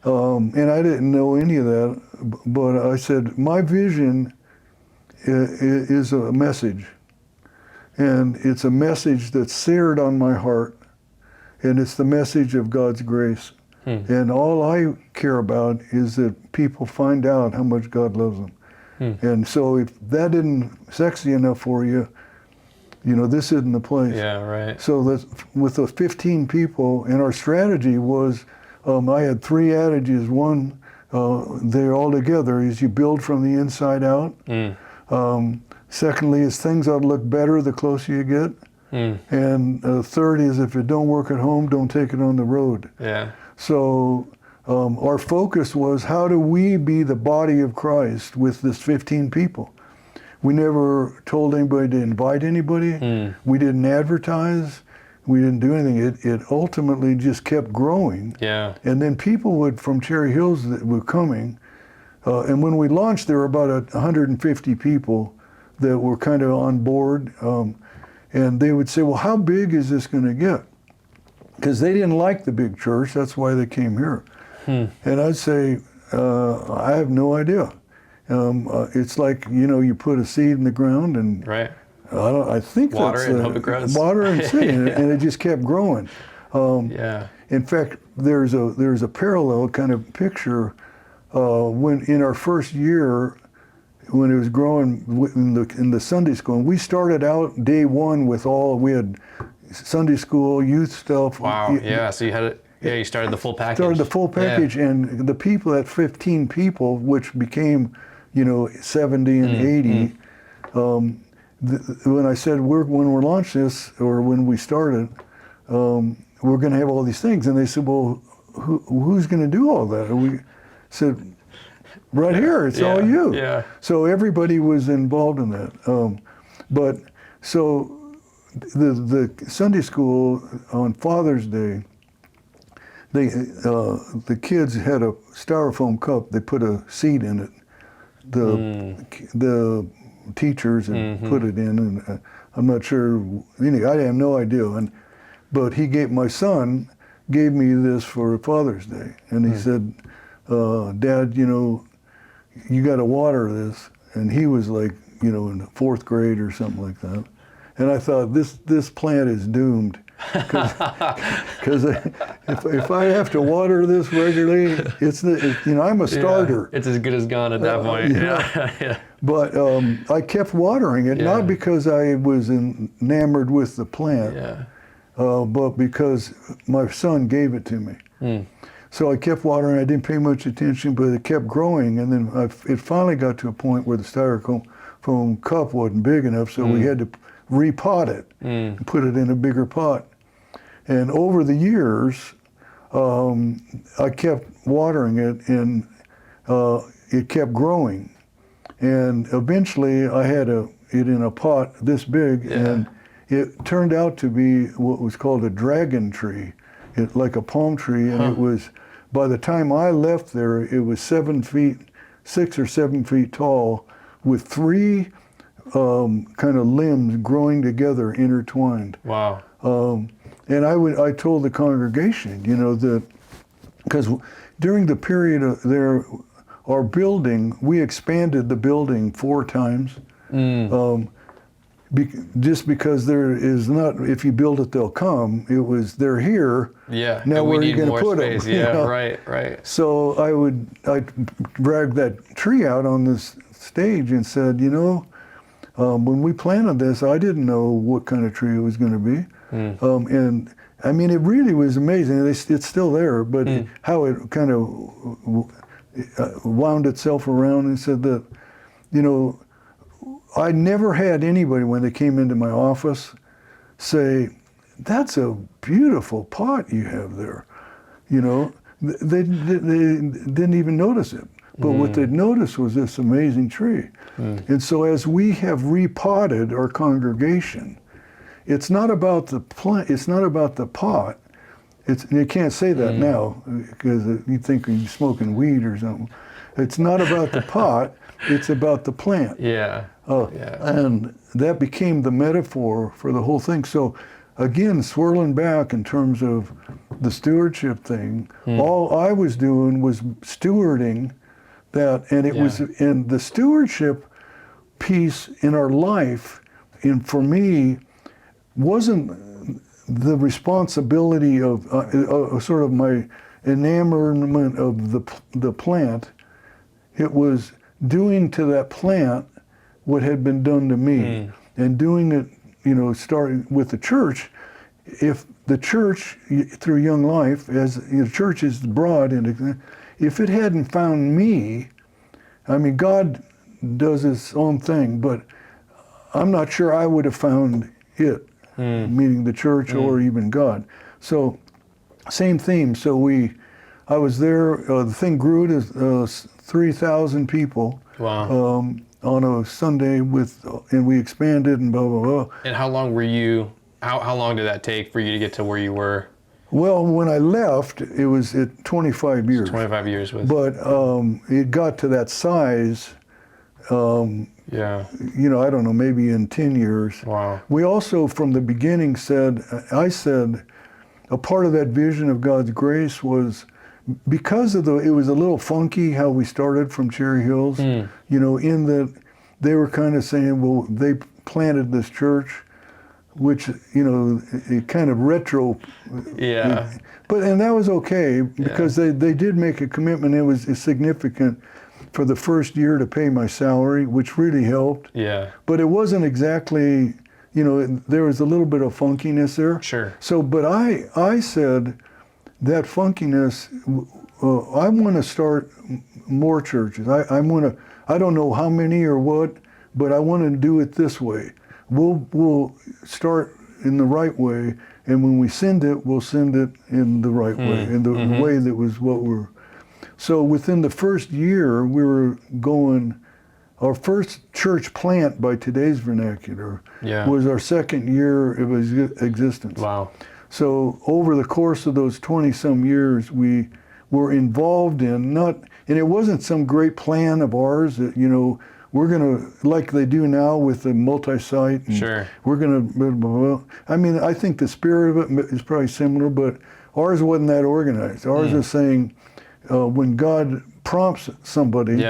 And I didn't know any of that, but I said, my vision is a message, and it's a message that's seared on my heart, and it's the message of God's grace. And all I care about is that people find out how much God loves them. And so if that isn't sexy enough for you, you know, this isn't the place. So with those 15 people, and our strategy was, I had 3 adages. One, they're all together, is you build from the inside out. Secondly, is things ought to look better the closer you get. And third is, if it don't work at home, don't take it on the road. So our focus was, how do we be the body of Christ with this 15 people? We never told anybody to invite anybody. We didn't advertise. We didn't do anything. It ultimately just kept growing. And then people from Cherry Hills that were coming, and when we launched, there were about 150 people that were kind of on board, and they would say, well, how big is this going to get? Because they didn't like the big church, that's why they came here. And I'd say, I have no idea. It's like, you know, you put a seed in the ground, and I think water that's and hope it grows. Water and seed, and it just kept growing. in fact, there's a parallel kind of picture when in our first year, when it was growing in the Sunday school. And we started out day one with we had Sunday school, youth stuff. Wow, yeah, so you started the full package. Started the full package, and the people, at 15 people, which became, 70 and 80, when I said, when we're launching this, or when we started, we're going to have all these things. And they said, well, who's going to do all that? And we said, right here, it's all you. Yeah. So everybody was involved in that. But so the Sunday school on Father's Day, the kids had a styrofoam cup. They put a seed in it. The teachers and put it in, and I'm not sure. I have no idea. But my son gave me this for Father's Day, and he said, "Dad, you got to water this." And he was like, in the 4th grade or something like that. And I thought, this plant is doomed, because if I have to water this regularly, I'm a starter. Yeah, it's as good as gone at that point. Yeah. But I kept watering it, not because I was enamored with the plant, but because my son gave it to me. So I kept watering. I didn't pay much attention, but it kept growing, and then it finally got to a point where the styrofoam cup wasn't big enough, so we had to repot it and put it in a bigger pot. And over the years, I kept watering it, and it kept growing. And eventually, I had it in a pot this big, and it turned out to be what was called a dragon tree, like a palm tree. And it was, by the time I left there, it was 6 or 7 feet tall, with 3 kind of limbs growing together, intertwined. Wow. And I told the congregation, that because during the period there, our building, we expanded the building 4 times. Just because there is not, if you build it, they'll come. It was, they're here. Yeah. Now where are you going to put space. them? Yeah. Right. So I dragged that tree out on this stage and said, when we planted this, I didn't know what kind of tree it was going to be. And I mean, it really was amazing. It's still there, but how it kind of wound itself around, and said that, I never had anybody, when they came into my office, say, "That's a beautiful pot you have there." They didn't even notice it. But what they'd noticed was this amazing tree. And so as we have repotted our congregation, it's not about the plant, it's not about the pot. You can't say that now, because you think you're smoking weed or something. It's not about the pot, it's about the plant. And that became the metaphor for the whole thing. So again, swirling back in terms of the stewardship thing, all I was doing was stewarding that, and it was in the stewardship piece in our life, and for me, wasn't the responsibility of sort of my enamorment of the plant. It was doing to that plant what had been done to me, and doing it, starting with the church. If the church, through Young Life, as the church is broad, and if it hadn't found me, I mean, God does his own thing, but I'm not sure I would have found it, meaning the church or even God. So, same theme. So I was there, the thing grew to 3,000 people. Wow. On a Sunday and we expanded and blah, blah, blah. And how long were you, how long did that take for you to get to where you were? Well, when I left, it was at 25 years. 25 years was. But it got to that size, I don't know, maybe in 10 years. Wow. We also, from the beginning, I said, a part of that vision of God's grace was, because of it was a little funky how we started from Cherry Hills, in that they were kind of saying, well, they planted this church, which, it kind of retro. Yeah. And that was okay because they did make a commitment. It was significant for the first year to pay my salary, which really helped. Yeah. But it wasn't exactly, there was a little bit of funkiness there. Sure. So, but I said that funkiness, I want to start more churches. I don't know how many or what, but I want to do it this way. We'll start in the right way, and when we send it, we'll send it in the right way, in the way that was what we're. So within the first year, we were going. Our first church plant, by today's vernacular, was our second year of existence. Wow. So over the course of those 20-some years, we were involved in and it wasn't some great plan of ours that, we're going to, like they do now with the multi-site. Sure. We're going to, blah, blah, blah. I mean, I think the spirit of it is probably similar, but ours wasn't that organized. Ours is saying, when God prompts somebody,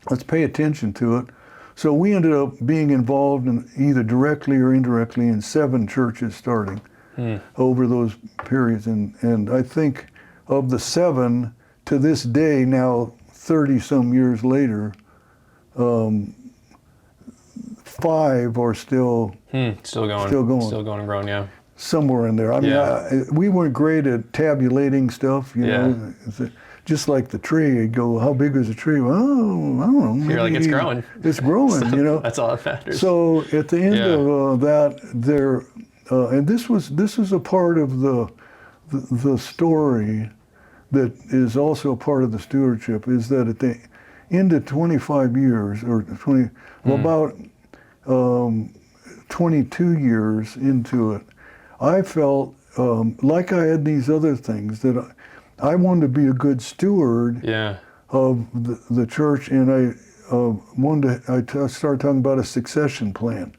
let's pay attention to it. So we ended up being involved in either directly or indirectly in 7 churches starting over those periods. And I think of the 7 to this day, now 30-some years later, 5 are still going. Still going and growing, yeah. Somewhere in there. I mean, we weren't great at tabulating stuff, know. Just like the tree, you go, how big is the tree? Well, I don't know. You're like, it's growing. It's growing, That's all that matters. So at the end of that, and this is a part of the story that is also a part of the stewardship, is that at the end of 25 years, or about 22 years into it, I felt like I had these other things that I wanted to be a good steward of the church, and I started talking about a succession plan.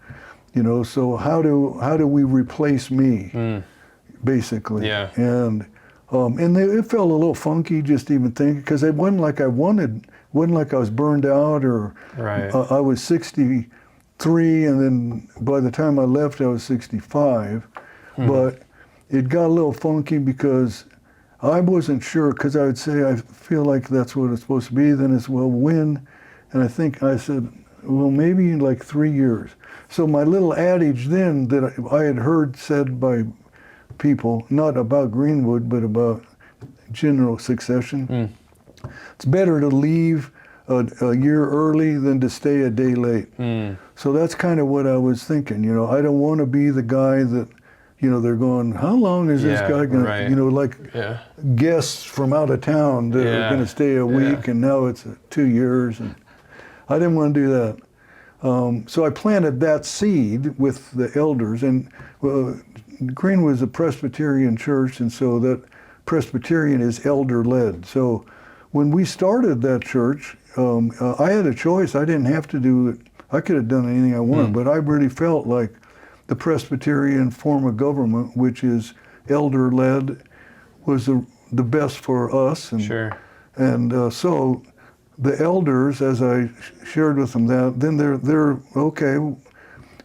So how do we replace me, basically? Yeah. And it felt a little funky just even thinking, because it wasn't like wasn't like I was burned out or I was 63, and then by the time I left I was 65. But it got a little funky because I wasn't sure, because I would say, I feel like that's what it's supposed to be. Then it's, well, when? And I think I said, well, maybe in like 3 years. So my little adage then that I had heard said by people, not about Greenwood, but about general succession. It's better to leave a year early than to stay a day late. So that's kind of what I was thinking. I don't want to be the guy that, they're going, how long is this guy going to, guests from out of town that are going to stay a week, and now it's 2 years. And I didn't want to do that. So I planted that seed with the elders, and Greenwood is a Presbyterian church, and so that Presbyterian is elder-led. So when we started that church, I had a choice. I didn't have to do it. I could have done anything I wanted, but I really felt like the Presbyterian form of government, which is elder-led, was the best for us. And, and so the elders, as I shared with them that, then they're okay.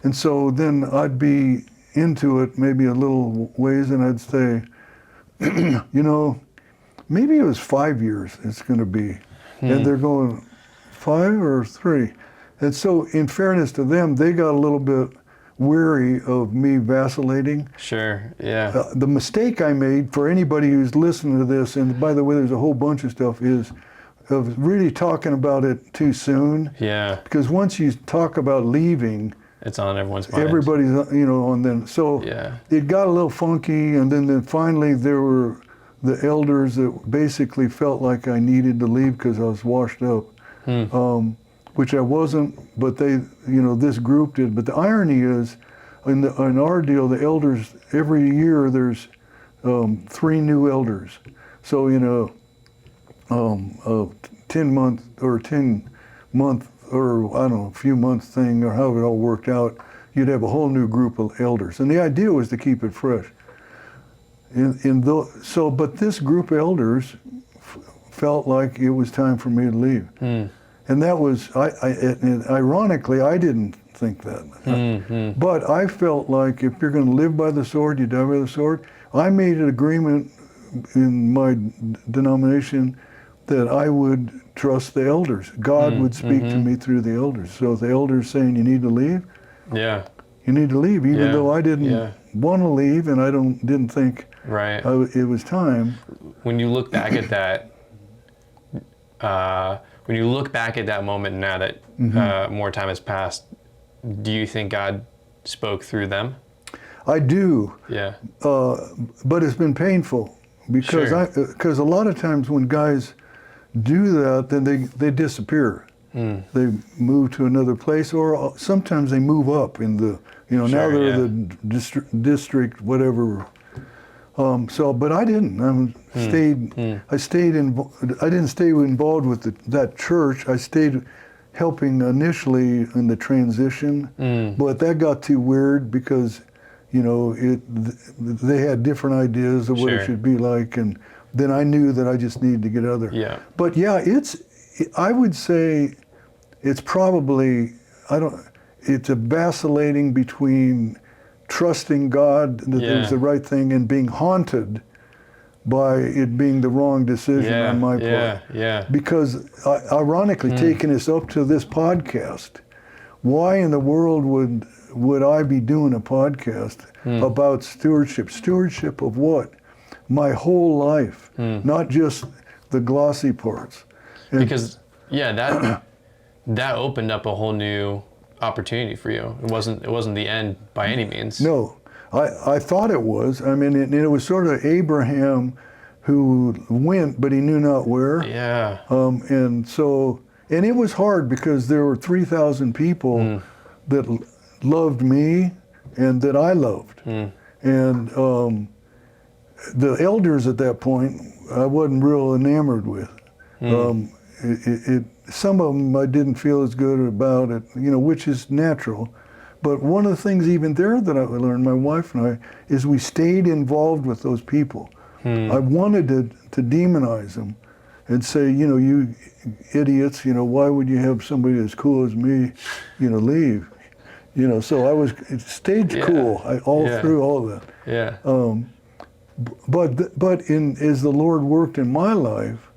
And so then I'd be into it maybe a little ways, and I'd say, maybe it was 5 years it's going to be. And they're going, 5 or 3? And so in fairness to them, they got a little bit weary of me vacillating. The mistake I made, for anybody who's listening to this, and by the way, there's a whole bunch of stuff, is of really talking about it too soon. Because once you talk about leaving, it's on everyone's mind. Everybody's, on them. So it got a little funky, and then finally there were the elders that basically felt like I needed to leave because I was washed up. Which I wasn't, but they, this group did. But the irony is, in our deal, the elders, every year there's 3 new elders. So a 10-month or I don't know, a few months thing, or however it all worked out, you'd have a whole new group of elders. And the idea was to keep it fresh. But this group of elders felt like it was time for me to leave. And that was, and ironically, I didn't think that. But I felt like if you're going to live by the sword, you die by the sword. I made an agreement in my denomination that I would trust the elders. God would speak to me through the elders. So if the elders saying you need to leave, you need to leave, even though I didn't want to leave and I didn't think it was time. When you look back at that, moment now that more time has passed, do you think God spoke through them? I do. Yeah. But it's been painful because a lot of times when guys do that, then they disappear. They move to another place, or sometimes they move up in the, now they're the district, whatever. But I didn't. I didn't stay involved with that church. I stayed helping initially in the transition, but that got too weird because, they had different ideas of what it should be like, and then I knew that I just needed to get other. Yeah. But I would say it's probably, it's a vacillating between trusting God that it was the right thing and being haunted by it being the wrong decision on my part. Yeah. Because ironically, taking us up to this podcast, why in the world would I be doing a podcast about stewardship? Stewardship of what? My whole life, not just the glossy parts. And because that opened up a whole new opportunity for you. It wasn't the end by any means. No, I thought it was. I mean, it was sort of Abraham who went, but he knew not where. Yeah. And it was hard because there were 3,000 people that loved me and that I loved. And the elders at that point, I wasn't real enamored with. Some of them I didn't feel as good about it, which is natural. But one of the things even there that I learned, my wife and I, is we stayed involved with those people. I wanted to demonize them and say, you idiots, why would you have somebody as cool as me, leave? So I stayed cool through all of that. Yeah. But as the Lord worked in my life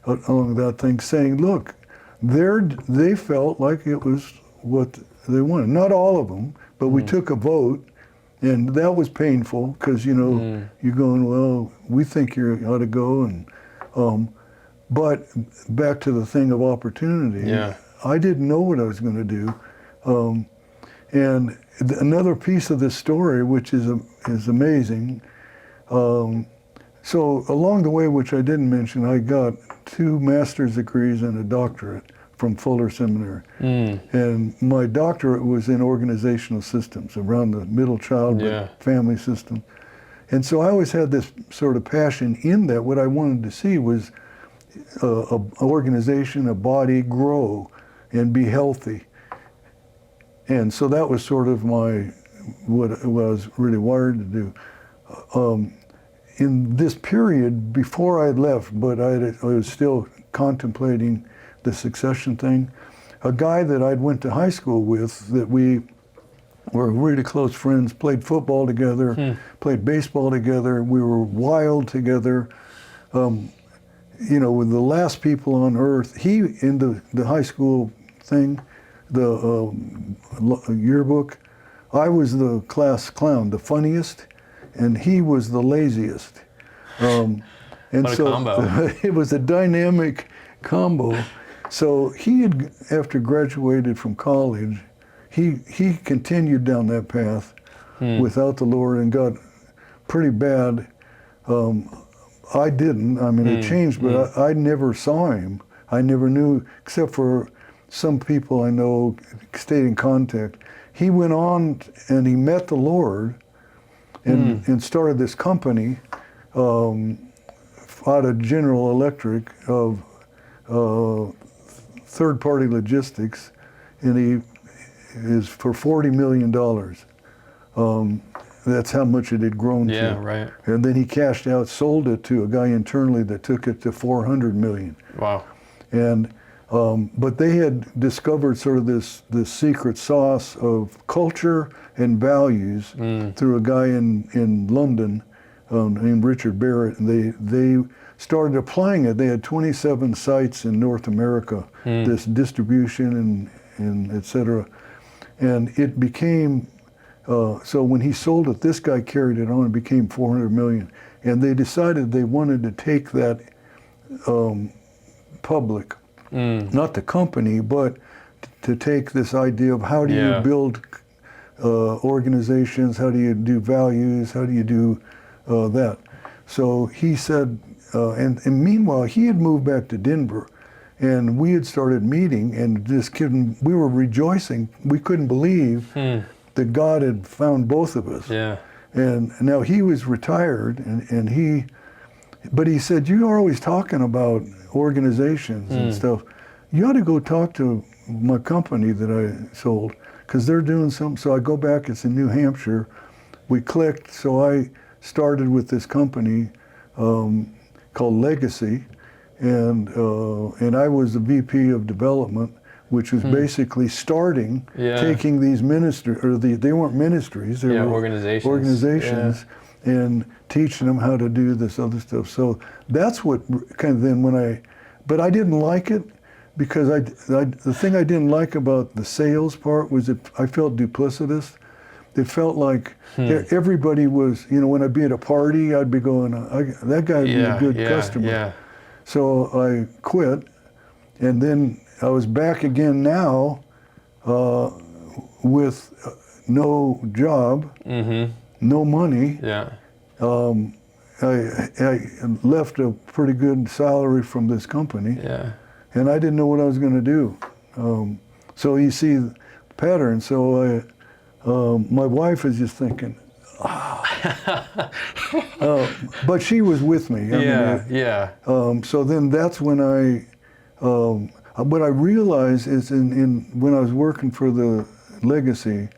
along that thing, saying, look, they felt like it was what they wanted. Not all of them, but we took a vote, and that was painful because you're going, well, we think you ought to go, and but back to the thing of opportunity. I didn't know what I was going to do, and another piece of this story, which is amazing. So along the way, which I didn't mention, I got 2 master's degrees and a doctorate from Fuller Seminary. And my doctorate was in organizational systems around the middle child family system. And so I always had this sort of passion in that. What I wanted to see was an organization, a body grow and be healthy. And so that was sort of what I was really wired to do. In this period, before I had left, but I was still contemplating the succession thing, a guy that I'd went to high school with, that we were really close friends, played football together, played baseball together, we were wild together. With the last people on earth, he, in the high school thing, the yearbook, I was the class clown, the funniest, and he was the laziest. And what a combo. It was a dynamic combo. So he had, after graduated from college, he continued down that path without the Lord and got pretty bad. I didn't. I mean, it changed, but I never saw him. I never knew, except for some people I know stayed in contact. He went on and he met the Lord and started this company out of General Electric of third-party logistics, and he is for $40 million. That's how much it had grown to. Yeah, right. And then he cashed out, sold it to a guy internally that took it to $400 million. Wow. And But they had discovered sort of this secret sauce of culture and values through a guy in London named Richard Barrett, and they started applying it. They had 27 sites in North America, this distribution and et cetera. And it became, so when he sold it, this guy carried it on and became 400 million. And they decided they wanted to take that public, not the company, but to take this idea of how do you build organizations, how do you do values, how do you do that. So he said, and meanwhile, he had moved back to Denver, and we had started meeting, and we were rejoicing. We couldn't believe that God had found both of us. Yeah. And now he was retired, but he said, you are always talking about organizations and stuff. You ought to go talk to my company that I sold, because they're doing something. So I go back, it's in New Hampshire. We clicked, so I started with this company called Legacy, and I was the VP of development, which was basically starting, taking these ministries, or they weren't ministries, they were organizations, and teaching them how to do this other stuff. So that's what kind of then but I didn't like it, because the thing I didn't like about the sales part was that I felt duplicitous. It felt like everybody was, when I'd be at a party, I'd be going, that guy would be a good customer. Yeah. So I quit, and then I was back again now with no job, no money. Yeah. I left a pretty good salary from this company, and I didn't know what I was going to do. So you see the pattern. So my wife is just thinking, but she was with me. So then that's when what I realized is when I was working for the Legacy,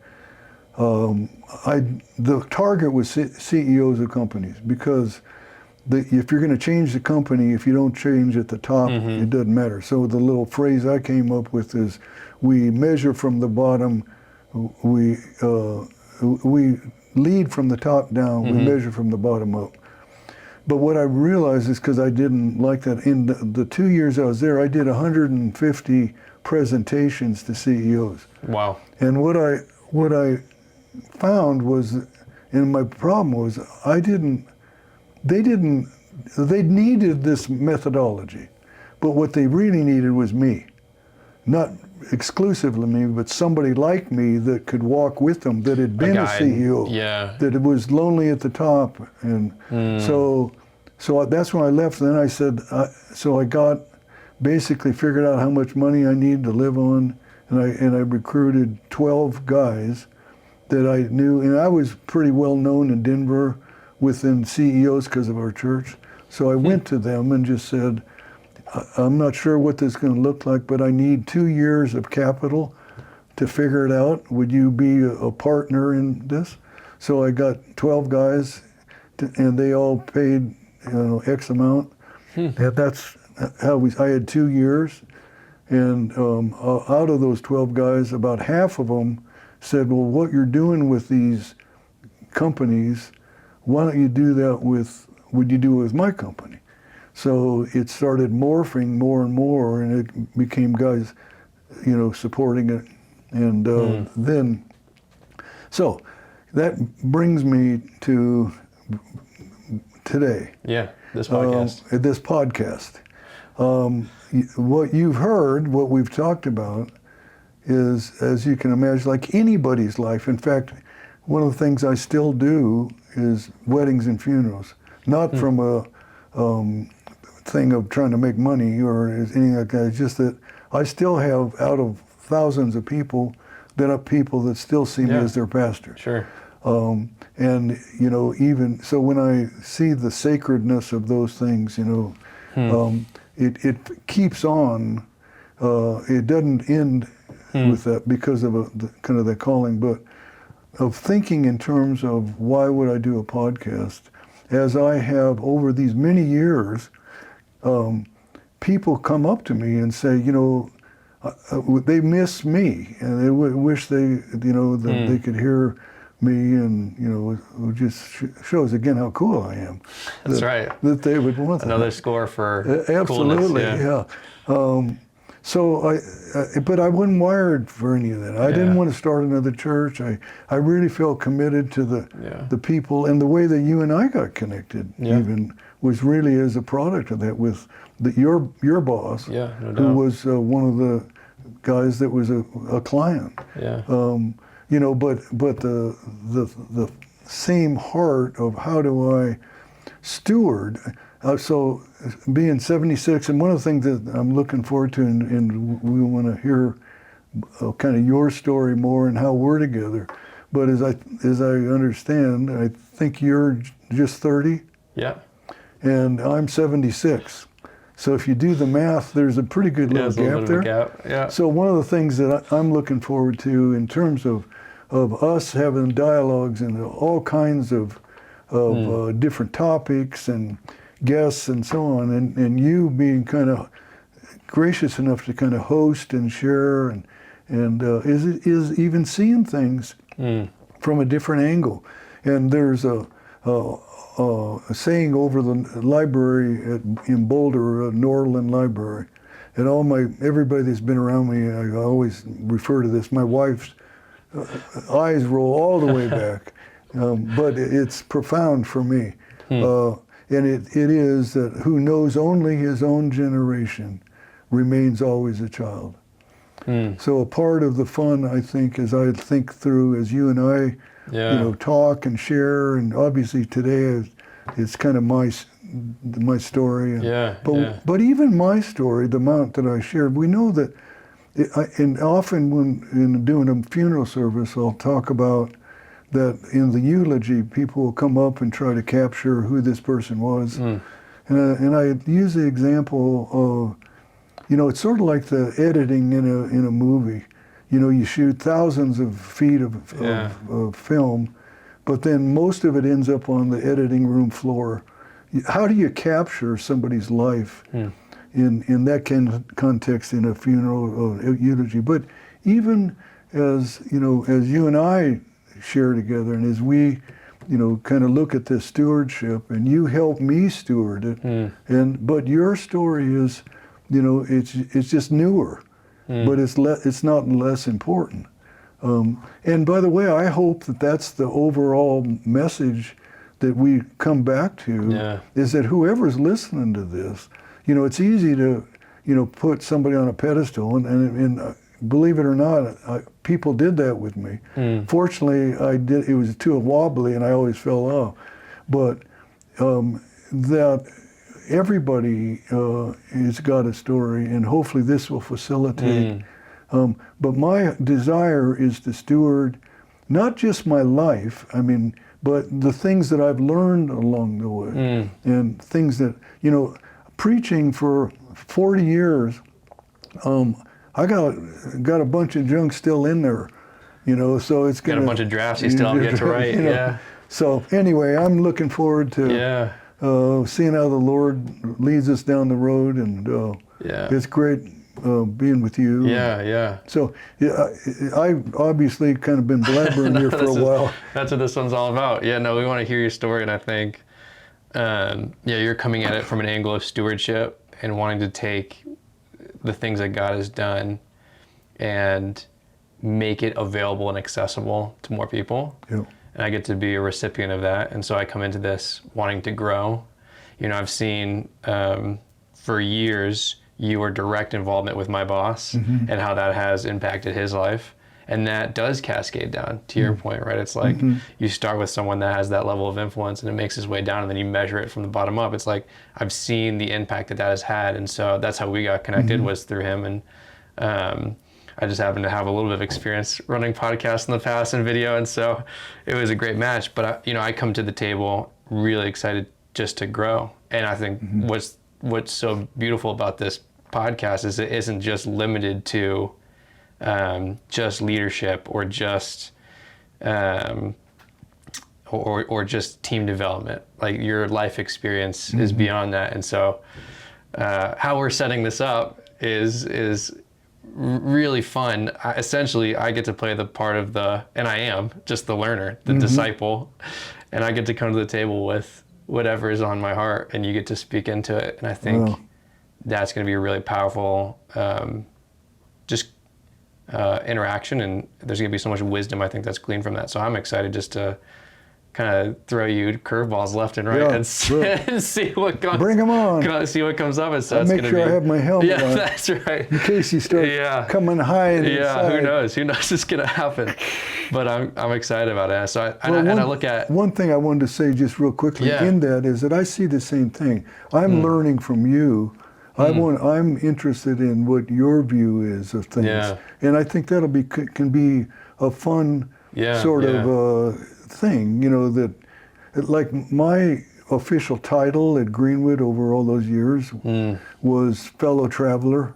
the target was CEOs of companies, because if you're going to change the company, if you don't change at the top, it doesn't matter. So the little phrase I came up with is, we measure from the bottom, we lead from the top down, we measure from the bottom up. But what I realized is, because I didn't like that, in the 2 years I was there, I did 150 presentations to CEOs. Wow. And what I found was, and my problem was, they needed this methodology, but what they really needed was me. Not exclusively me, but somebody like me that could walk with them, that had been a CEO, that it was lonely at the top. And so that's when I left. Then I said, so I basically figured out how much money I needed to live on, and I recruited 12 guys that I knew, and I was pretty well known in Denver within CEOs because of our church. So I went to them and just said, I'm not sure what this is going to look like, but I need 2 years of capital to figure it out. Would you be a partner in this? So I got 12 guys, and they all paid X amount. And that's how I had 2 years. And out of those 12 guys, about half of them said, well, what you're doing with these companies, why don't you do that would you do it with my company? So it started morphing more and more, and it became guys, supporting it. And then, so that brings me to today. Yeah, this podcast. This podcast. What you've heard, what we've talked about, is, as you can imagine, like anybody's life. In fact, one of the things I still do is weddings and funerals, not from a thing of trying to make money or anything like that. It's just that I still have, out of thousands of people, there are people that still see me as their pastor. Sure. And even so, when I see the sacredness of those things, it keeps on. It doesn't end with that because of kind of the calling, but of thinking in terms of why would I do a podcast, as I have over these many years people come up to me and say, they miss me, and they wish they, that they could hear me, and it just shows again how cool I am. That's right. That they would want another score for absolutely, coolness, yeah. So but I wasn't wired for any of that. I didn't want to start another church. I really felt committed to the people, and the way that you and I got connected even was really as a product of that with your boss, no doubt. who was one of the guys that was a client. Yeah. But the same heart of how do I steward. So being 76, and one of the things that I'm looking forward to, and we want to hear kind of your story more and how we're together. But as I understand, I think you're just 30. Yeah. And I'm 76. So if you do the math, there's a pretty good little gap there. Yeah. So one of the things that I'm looking forward to in terms of us having dialogues and all kinds of different topics and guests and so on, and you being kind of gracious enough to kind of host and share and is even seeing things from a different angle. And there's a saying over the library in Boulder, Norland Library, and everybody that's been around me, I always refer to this. My wife's eyes roll all the way back, but it's profound for me. And it is that who knows only his own generation remains always a child. So a part of the fun, I think, as I think through, as you and I, talk and share, and obviously today it's kind of my story. But even my story, the amount that I shared, we know that, and often when in doing a funeral service, I'll talk about that in the eulogy, people will come up and try to capture who this person was. And I use the example of, it's sort of like the editing in a movie. You shoot thousands of feet of film, but then most of it ends up on the editing room floor. How do you capture somebody's life in that context in a funeral or eulogy? But even as you and I share together, and as we, kind of look at this stewardship, and you help me steward it, but your story is, it's just newer, but it's not less important. And by the way, I hope that that's the overall message that we come back to, is that whoever's listening to this, it's easy to, put somebody on a pedestal, and believe it or not, people did that with me. Fortunately, it was too wobbly and I always fell off. But that everybody has got a story, and hopefully this will facilitate. But my desire is to steward not just my life, but the things that I've learned along the way, and things that, preaching for 40 years, I got a bunch of junk still in there, so it's got a bunch of drafts you still have yet to write. So anyway, I'm looking forward to seeing how the Lord leads us down the road, and it's great being with you. So I've obviously kind of been blabbering here for a while. That's what this one's all about. We want to hear your story, and I think, you're coming at it from an angle of stewardship and wanting to take the things that God has done and make it available and accessible to more people. And I get to be a recipient of that. And so I come into this wanting to grow. I've seen for years your direct involvement with my boss and how that has impacted his life. And that does cascade down to your point, right? It's like you start with someone that has that level of influence and it makes its way down, and then you measure it from the bottom up. It's like, I've seen the impact that has had. And so that's how we got connected, was through him. And I just happened to have a little bit of experience running podcasts in the past and video. And so it was a great match. But I come to the table really excited just to grow. And I think what's so beautiful about this podcast is it isn't just limited to just leadership or just or just team development. Like, your life experience is beyond that. And so how we're setting this up is really fun. Essentially, I get to play the part of and I am just the learner, the disciple, and I get to come to the table with whatever is on my heart, and you get to speak into it. And I think that's going to be a really powerful, interaction, and there's going to be so much wisdom I think that's gleaned from that. So I'm excited just to kind of throw you curveballs left and right and see what comes. Bring them on. See what comes of it. So I'll make sure I have my helmet on. Yeah, that's right. In case you start coming high and inside. Who knows? Who knows what's going to happen? But I'm excited about it. So I look at... One thing I wanted to say just real quickly in that is that I see the same thing. I'm learning from you. I'm interested in what your view is of things. And I think can be a fun sort of thing, you know, that like my official title at Greenwood over all those years was fellow traveler,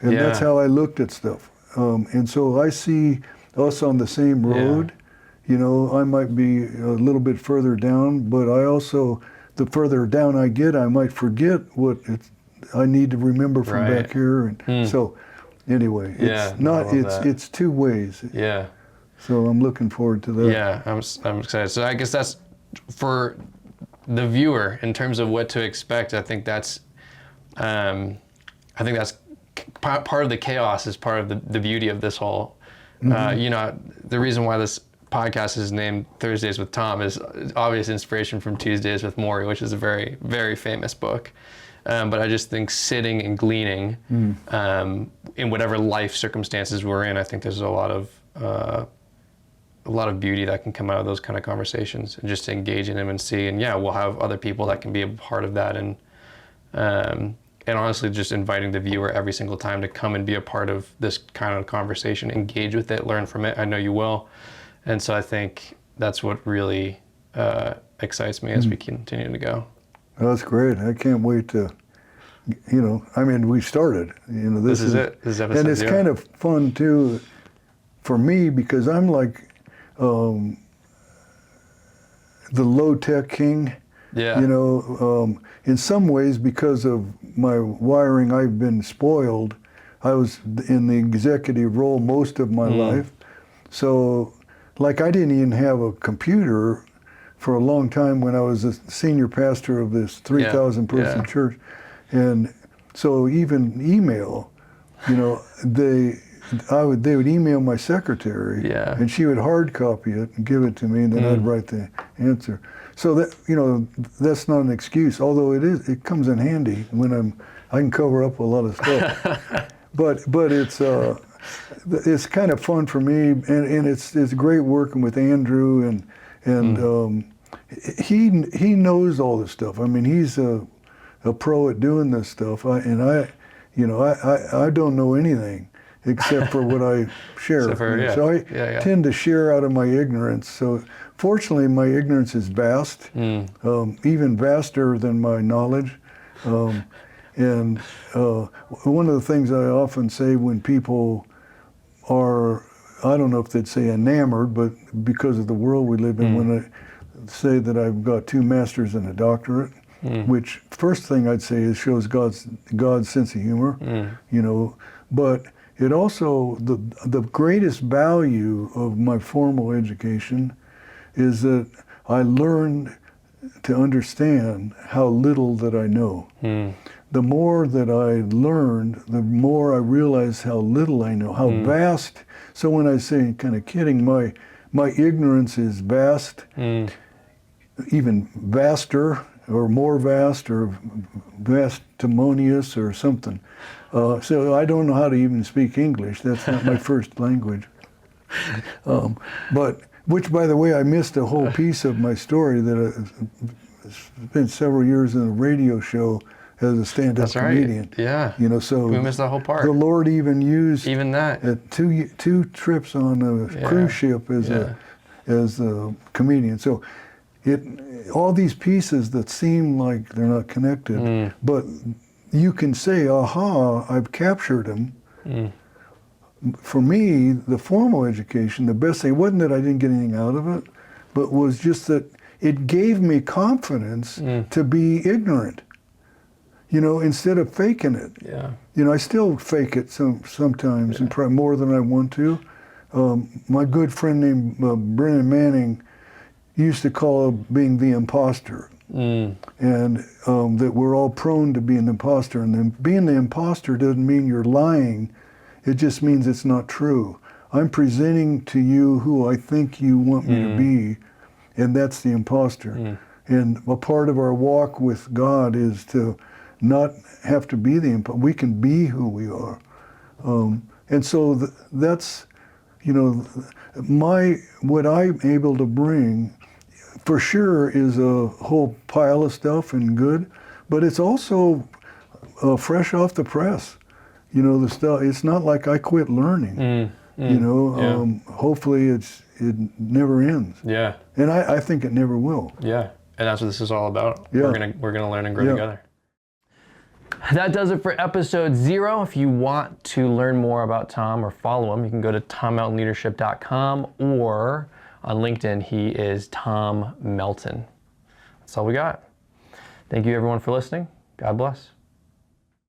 and that's how I looked at stuff. And so I see us on the same road. You know, I might be a little bit further down, but I also, the further down I get, I might forget what I need to remember from back here. And so anyway, it's two ways. Yeah. So I'm looking forward to that. Yeah, I'm excited. So I guess that's for the viewer in terms of what to expect. I think that's part of the chaos is part of the beauty of this whole. You know, the reason why this podcast is named Thursdays with Tom is obvious inspiration from Tuesdays with Maury, which is a very, very famous book. But I just think sitting and gleaning in whatever life circumstances we're in, I think there's a lot of beauty that can come out of those kind of conversations, and just to engage in them and see. And we'll have other people that can be a part of that, and honestly, just inviting the viewer every single time to come and be a part of this kind of conversation, engage with it, learn from it. I know you will, and so I think that's what really excites me as we continue to go. That's great. I can't wait to, you know, I mean, we started, you know, this is it. This is episode and it's 0. kind of fun too for me, because I'm like the low-tech king. You know, in some ways, because of my wiring, I've been spoiled. I was in the executive role most of my life. So, like, I didn't even have a computer for a long time when I was a senior pastor of this 3,000 person church. And so even email, you know, they would email my secretary, and she would hard copy it and give it to me, and then I'd write the answer. So that, you know, that's not an excuse, although it comes in handy when I can cover up a lot of stuff. but it's kind of fun for me, and it's great working with Andrew, and he knows all this stuff. I mean, he's a pro at doing this stuff, I don't know anything except for what I share. So I tend to share out of my ignorance. So fortunately, my ignorance is vast, even vaster than my knowledge. And one of the things I often say when people are, I don't know if they'd say enamored, but because of the world we live in, when I say that I've got 2 masters and a doctorate, which first thing I'd say is shows God's sense of humor, you know, but it also, the greatest value of my formal education is that I learned to understand how little that I know. The more that I learned, the more I realized how little I know, how vast. So when I say, kind of kidding, my ignorance is vast, even vaster, or more vast, or vastimonious, or something. So I don't know how to even speak English. That's not my first language. But, which, by the way, I missed a whole piece of my story that I spent several years in a radio show as a stand-up comedian. Yeah. You know, so we missed that whole part. The Lord even used that 2 trips on a cruise ship as a comedian. So all these pieces that seem like they're not connected, but you can say, aha, I've captured them. For me, the formal education, the best thing wasn't that I didn't get anything out of it, but was just that it gave me confidence to be ignorant. you know, instead of faking it. Yeah. You know, I still fake it sometimes, and probably more than I want to. My good friend named Brennan Manning used to call being the imposter. And that we're all prone to be an imposter. And then being the imposter doesn't mean you're lying. It just means it's not true. I'm presenting to you who I think you want me to be, and that's the imposter. And a part of our walk with God is to not have to be the imposter. We can be who we are. And so that's, you know, what I'm able to bring for sure is a whole pile of stuff and good, but it's also fresh off the press. You know, the stuff, it's not like I quit learning. You know, hopefully it never ends. Yeah. And I think it never will. Yeah. And that's what this is all about. Yeah. We're gonna learn and grow together. That does it for episode 0. If you want to learn more about Tom or follow him, you can go to tommeltonleadership.com, or on LinkedIn, he is Tom Melton. That's all we got. Thank you everyone for listening. God bless.